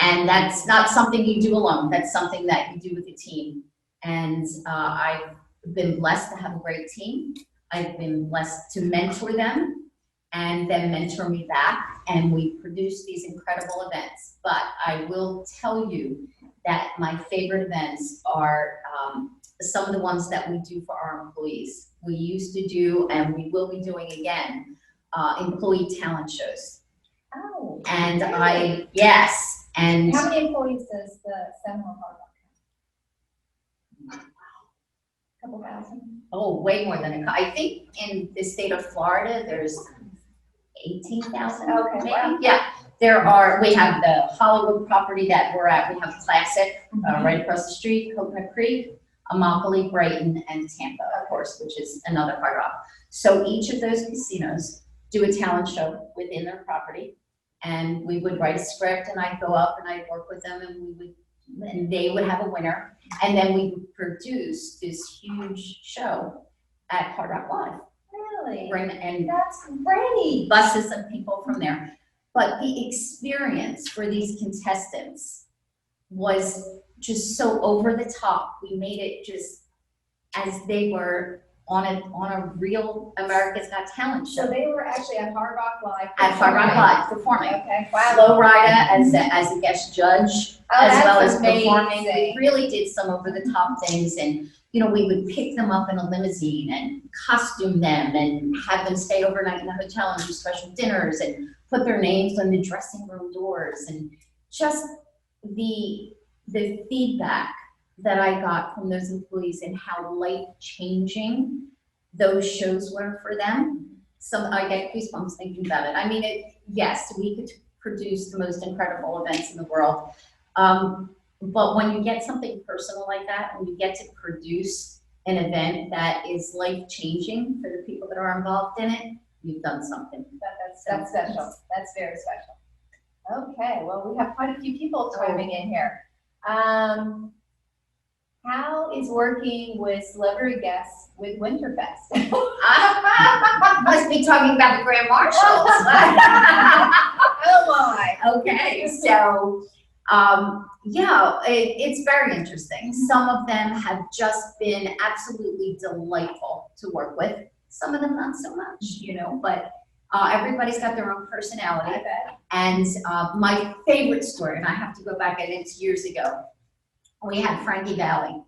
And that's not something you do alone. That's something that you do with a team. And I've been blessed to have a great team. I've been blessed to mentor them and then mentor me back. And we produce these incredible events. But I will tell you that my favorite events are some of the ones that we do for our employees. We used to do, and we will be doing again, employee talent shows. Oh. And really? yes, and. How many employees does the Seminole Hard Rock have? Couple thousand? Oh, way more than I think in the state of Florida, there's 18,000. Okay, maybe. wow. Yeah, we have the Hollywood property that we're at. We have Classic right across the street, Coconut Creek, Immokalee, Brighton, and Tampa, of course, which is another Hard Rock. So each of those casinos do a talent show within their property, and we would write a script, and I'd go up and I'd work with them, and they would have a winner, and then we would produce this huge show at Hard Rock Live. Really? And that's great. Buses of people from there. But the experience for these contestants was just so over the top. We made it just as they were on a real America's Got Talent show. So they were actually at Hard Rock Live. At Hard Rock Live performing. Okay, wow. Flo Rida as a guest judge, as well as amazing. performing. We really did some over the top things, and we would pick them up in a limousine and costume them and have them stay overnight in the hotel and do special dinners and put their names on the dressing room doors, and just the feedback that I got from those employees and how life-changing those shows were for them. I get goosebumps thinking about it. I mean, yes, we could produce the most incredible events in the world. But when you get something personal like that, when you get to produce an event that is life-changing for the people that are involved in it, you've done something. That's special. That's very special. Okay, well, we have quite a few people chiming in here. How is working with celebrity guests with Winterfest? Must be talking about the Grand Marshals. Oh my. Okay, so it's very interesting. Some of them have just been absolutely delightful to work with. Some of them not so much, but everybody's got their own personality. I bet. And my favorite story, and I have to go back, and it's years ago, we had Frankie Valli,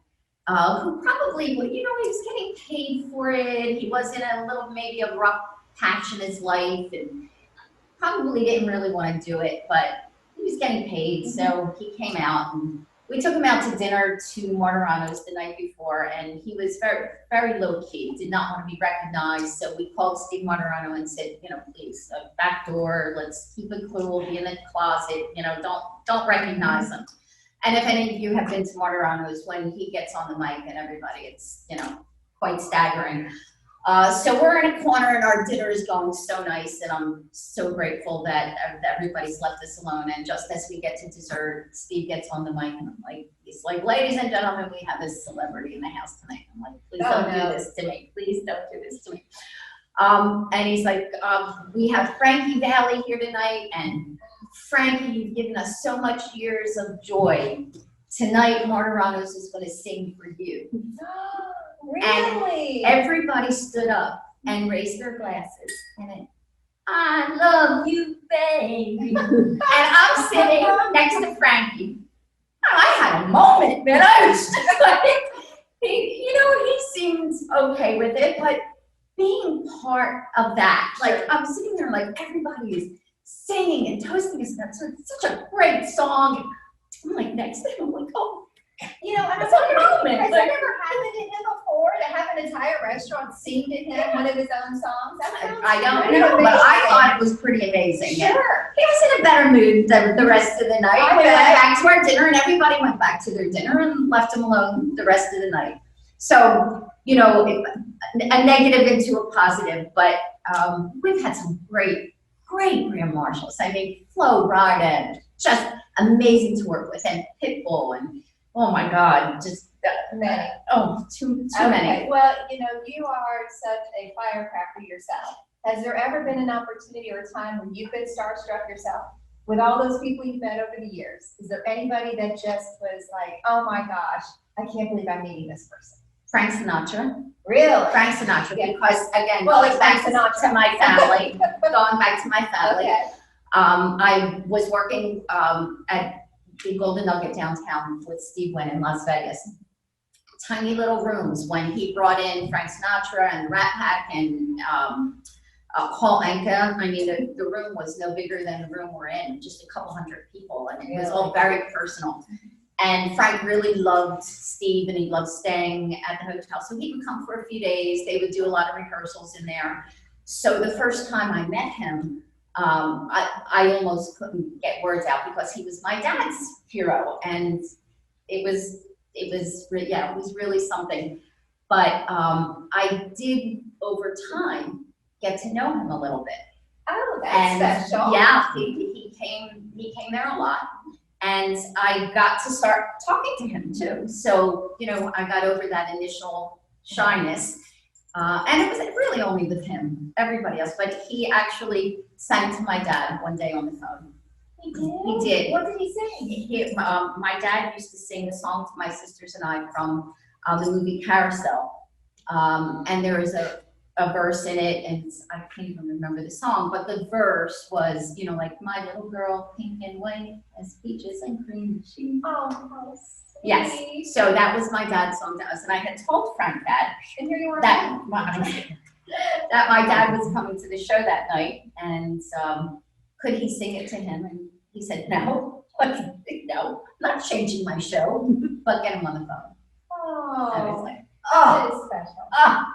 who probably, he was getting paid for it. He was in maybe a rough patch in his life, and probably didn't really want to do it, but he was getting paid, so he came out, and we took him out to dinner to Martirano's the night before, and he was very, very low-key, did not want to be recognized, so we called Steve Martirano and said, please, back door, let's keep it cool, be in the closet, don't recognize him. And if any of you have been to Martirano's, when he gets on the mic and everybody, it's, quite staggering. So we're in a corner and our dinner is going so nice, and I'm so grateful that everybody's left us alone. And just as we get to dessert, Steve gets on the mic and he's like, ladies and gentlemen, we have a celebrity in the house tonight. I'm like, please don't do this to me. Please don't do this to me. And he's like, we have Frankie Valli here tonight, and Frankie, you've given us so much years of joy. Tonight, Martirano's is going to sing for you. Really? And everybody stood up and raised their glasses, and I love you, baby. And I'm sitting next to Frankie. I had a moment, man. I was just like, he seemed okay with it, but being part of that, I'm sitting there everybody is singing and toasting us. That's such a great song. I'm next to him, I'm like, oh. Has that ever happened to him before, to have an entire restaurant sing to him one of his own songs? I don't know, but I thought it was pretty amazing. Sure. He was in a better mood the rest of the night. We went back to our dinner, and everybody went back to their dinner and left him alone the rest of the night. So, a negative into a positive, but we've had some great Grand Marshals. I mean, Flo Rida, just amazing to work with, and Pitbull, and oh my God, just many. Too many. Well, you are such a firecracker yourself. Has there ever been an opportunity or a time when you've been starstruck yourself with all those people you've met over the years? Is there anybody that just was like, oh my gosh, I can't believe I'm meeting this person? Frank Sinatra. Really? Frank Sinatra, because again, well, going back to my family, going back to my family. Okay. I was working at the Golden Nugget downtown with Steve Wynn in Las Vegas. Tiny little rooms when he brought in Frank Sinatra and the Rat Pack and Paul Anka, I mean, the room was no bigger than the room we're in, just a couple hundred people, and it was all very personal. And Frank really loved Steve, and he loved staying at the hotel, so he would come for a few days. They would do a lot of rehearsals in there. So the first time I met him, I almost couldn't get words out because he was my dad's hero, and it was really something. But I did over time get to know him a little bit. Oh, that's special. Yeah, he came there a lot, and I got to start talking to him too. So, you know, I got over that initial shyness, and it was really only with him, everybody else. But he actually sang to my dad one day on the phone. He did? He did. What did he sing? My dad used to sing the song to my sisters and I from the movie Carousel, and there is a verse in it, and I can't even remember the song, but the verse was, you know, like, my little girl, pink and white as peaches and cream. Oh, yes. So that was my dad's song to us, and I had told Frank that. And here you are. That my dad was coming to the show that night, and could he sing it to him? And he said, no, no, not changing my show, but get him on the phone. Oh, I was like, that is special.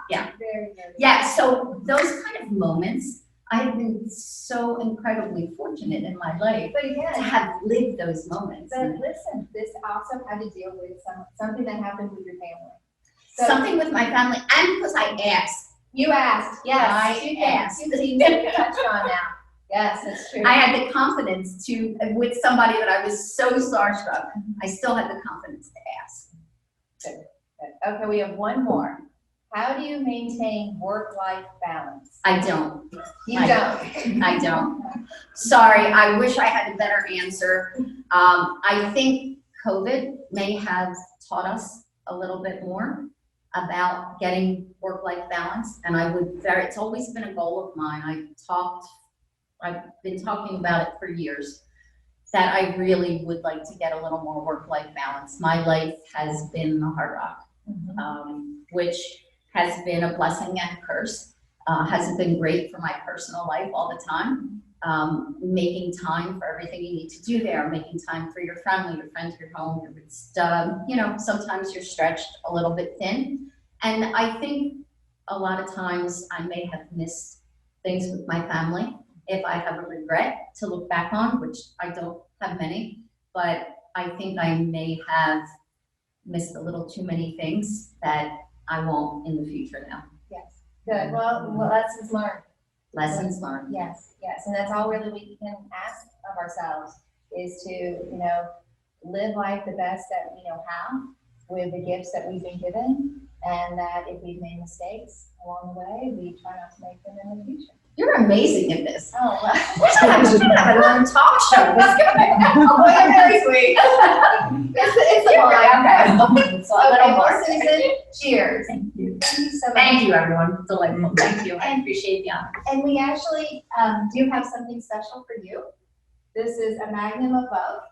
Yeah. Very, very Yeah, so those kind of moments, I've been so incredibly fortunate in my life But again, to have lived those moments. but listen, this also had to deal with something that happened with your family. So Something with my family, and because I asked. you asked, yes. I asked. You touched on now. Yes, that's true. I had the confidence to, with somebody that I was so starstruck, I still had the confidence to ask. Good. Okay, we have one more. How do you maintain work-life balance? I don't. You don't. I don't. Sorry, I wish I had a better answer. I think COVID may have taught us a little bit more about getting work-life balance, and it's always been a goal of mine. I've been talking about it for years, that I really would like to get a little more work-life balance. My life has been a hard rock, which has been a blessing and a curse. Hasn't been great for my personal life all the time. Making time for everything you need to do there, making time for your family, your friends, your home. It's, you know, sometimes you're stretched a little bit thin. And I think a lot of times I may have missed things with my family. If I have a regret to look back on, which I don't have many, but I think I may have missed a little too many things that I won't in the future now. Yes, good. Well, lessons learned. Lessons learned. Yes, yes, and that's all really we can ask of ourselves is to, you know, live life the best that we know how with the gifts that we've been given, and that if we've made mistakes along the way, we try not to make them in the future. You're amazing at this. Oh, well. We should have another talk show. Oh, you're very sweet. It's a line. Okay, well, Susan, cheers. Thank you. Thank you so much. Thank you, everyone. Delightful. Thank you. I appreciate the honor. And we actually do have something special for you. This is a magnum of both,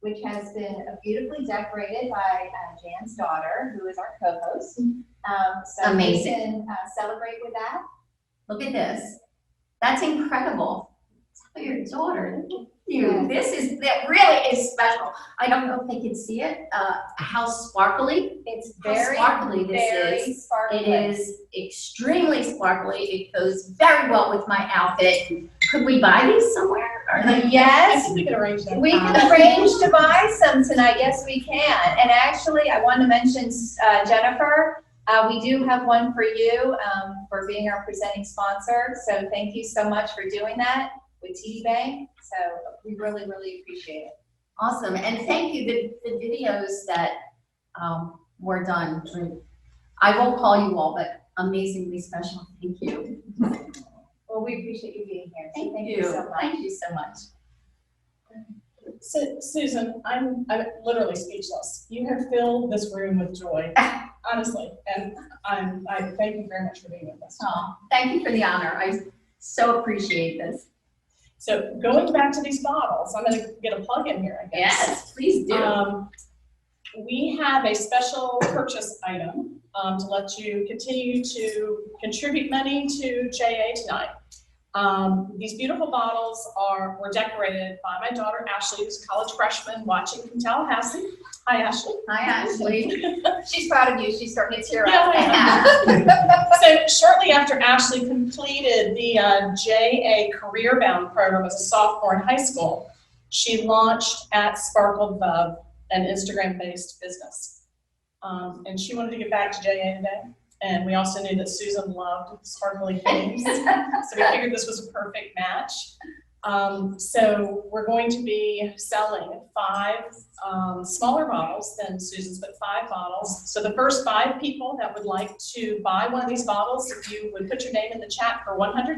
which has been beautifully decorated by Jan's daughter, who is our co-host. So Amazing. We can celebrate with that. Look at this. That's incredible. Tell your daughter. Look at you. Yeah. That really is special. I don't know if they can see it. How sparkly. It's How very, sparkly this very is. sparkly. It is extremely sparkly. It goes very well with my outfit. Could we buy these somewhere? Yes. We could arrange that. We can arrange to buy some tonight. Yes, we can. And actually, I want to mention Jennifer. We do have one for you for being our presenting sponsor. So thank you so much for doing that with TD Bank. So we really, really appreciate it. Awesome. And thank you. The videos that were done. I won't call you all, but amazingly special. Thank you. Well, we appreciate you being here. So Thank you so much. Thank you so much. So, Susan, I'm literally speechless. You have filled this room with joy, honestly, and I thank you very much for being with us. Oh, thank you for the honor. I so appreciate this. So going back to these bottles, I'm going to get a plug in here, I guess. Yes, please do. We have a special purchase item to let you continue to contribute money to JA tonight. These beautiful bottles were decorated by my daughter Ashley, who's a college freshman watching from Tallahassee. Hi, Ashley. Hi, Ashley. She's proud of you. She's starting to tear Yeah, up. So shortly after Ashley completed the JA Career Bound program as a sophomore in high school, she launched at Sparkled Bub, an Instagram-based business. And she wanted to get back to JA today. And we also knew that Susan loved sparkly things. So we figured this was a perfect match. So we're going to be selling 5 smaller bottles than Susan's, but 5 bottles. So the first 5 people that would like to buy one of these bottles, if you would put your name in the chat for $100,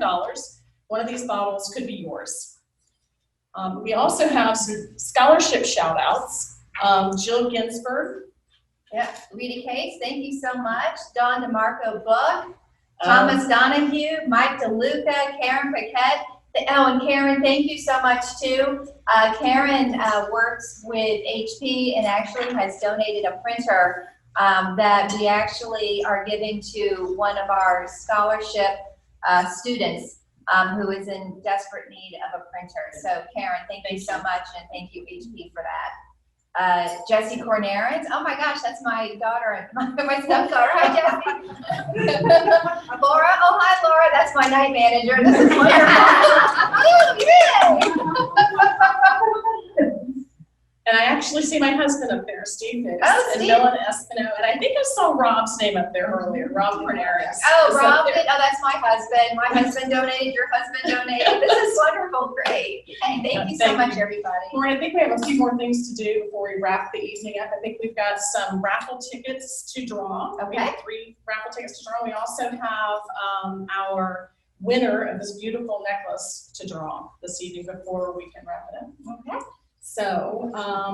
one of these bottles could be yours. We also have some scholarship shout outs. Jill Ginsburg. Yeah, Rita Case, thank you so much. Dawn DeMarco Book, Thomas Donahue, Mike DeLuca, Karen Paquette. Oh, and Karen, thank you so much too. Karen works with HP and actually has donated a printer that we actually are giving to one of our scholarship students who is in desperate need of a printer. So Karen, thank you so much, and thank you HP for that. Jessie Cornarens. Oh my gosh, that's my daughter, my stepdaughter. Hi, Jessie. Laura. Oh, hi, Laura. That's my night manager. This is wonderful. And I actually see my husband up there, Steve Hicks, Oh, and Steve. Dylan Espino. And I think I saw Rob's name up there earlier, Rob Cornelius. Oh, Rob, oh, that's my husband. My husband donated, your husband donated. This is wonderful, great. Hey, thank you so much, everybody. Maureen, I think we have a few more things to do before we wrap the evening up. I think we've got some raffle tickets to draw. We have 3 raffle tickets to draw. We also have our winner of this beautiful necklace to draw this evening before we can wrap it up. Okay. So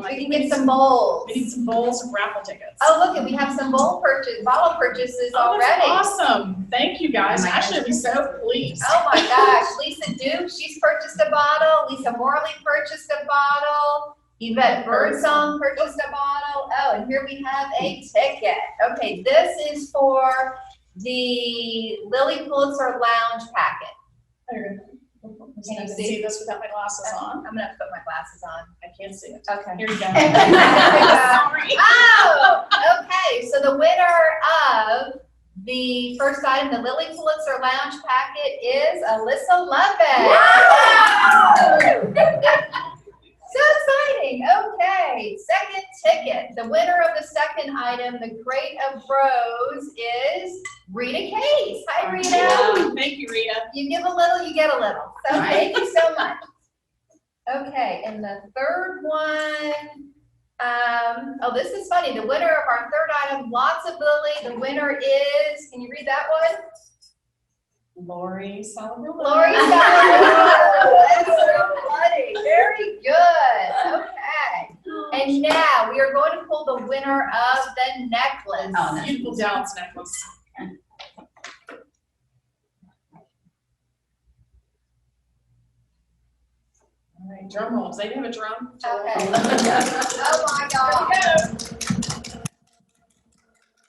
We can get some bowls. We need some bowls of raffle tickets. Oh, look, and we have some bottle purchases already. That's awesome. Thank you, guys. Ashley will be so pleased. Oh my gosh, Lisa Duke, she's purchased a bottle. Lisa Morley purchased a bottle. Yvette Birdsong purchased a bottle. Oh, and here we have a ticket. Okay, this is for the Lily Pulitzer Lounge packet. Can you see this without my glasses on? I'm gonna put my glasses on. I can't see it. Okay. Here we go. Sorry. Oh, okay. So the winner of the first item, the Lily Pulitzer Lounge packet, is Alyssa Lovett. Wow! So exciting. Okay. Second ticket. The winner of the second item, the Crate of Rose, is Rita Case. Hi, Rita. Thank you, Rita. You give a little, you get a little. So thank you so much. Okay, and the third one, oh, this is funny. The winner of our third item, Lots of Lily, the winner is, can you read that one? Lori Salamillo. Lori Salamillo. That's so funny. Very good. Okay. And now we are going to pull the winner of the necklace. Oh, beautiful Dallas necklace. All right, drum rolls. They have a drum. Okay. Oh my God.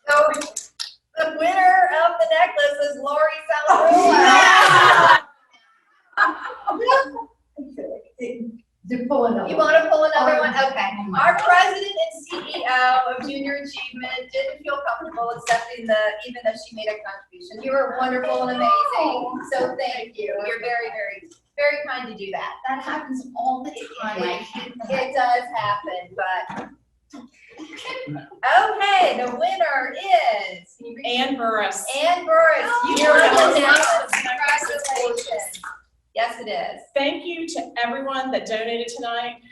So the winner of the necklace is Lori Salamillo. To pull another You want to pull another one? Oh, Okay. oh my Our God. president and CEO of Junior Achievement didn't feel comfortable accepting even though she made a contribution. You were wonderful and amazing. So thank you. You're very, very, very kind to do that. That happens all the time. It does happen, but. Okay, the winner is. Can you read? Ann Burris. Ann Burris. You Here won we go. the necklace. Congratulations. Yes, it is. Thank you to everyone that donated tonight.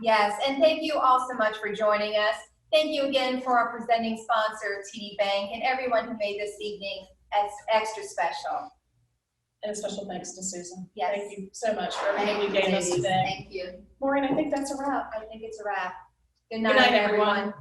Yes, and thank you all so much for joining us. Thank you again for our presenting sponsor, TD Bank, and everyone who made this evening extra special. And a special thanks to Susan. Yes. Thank you so much for everything you gave us today. Thank you. Maureen, I think that's a wrap. I think it's a wrap. Good Good night, everyone.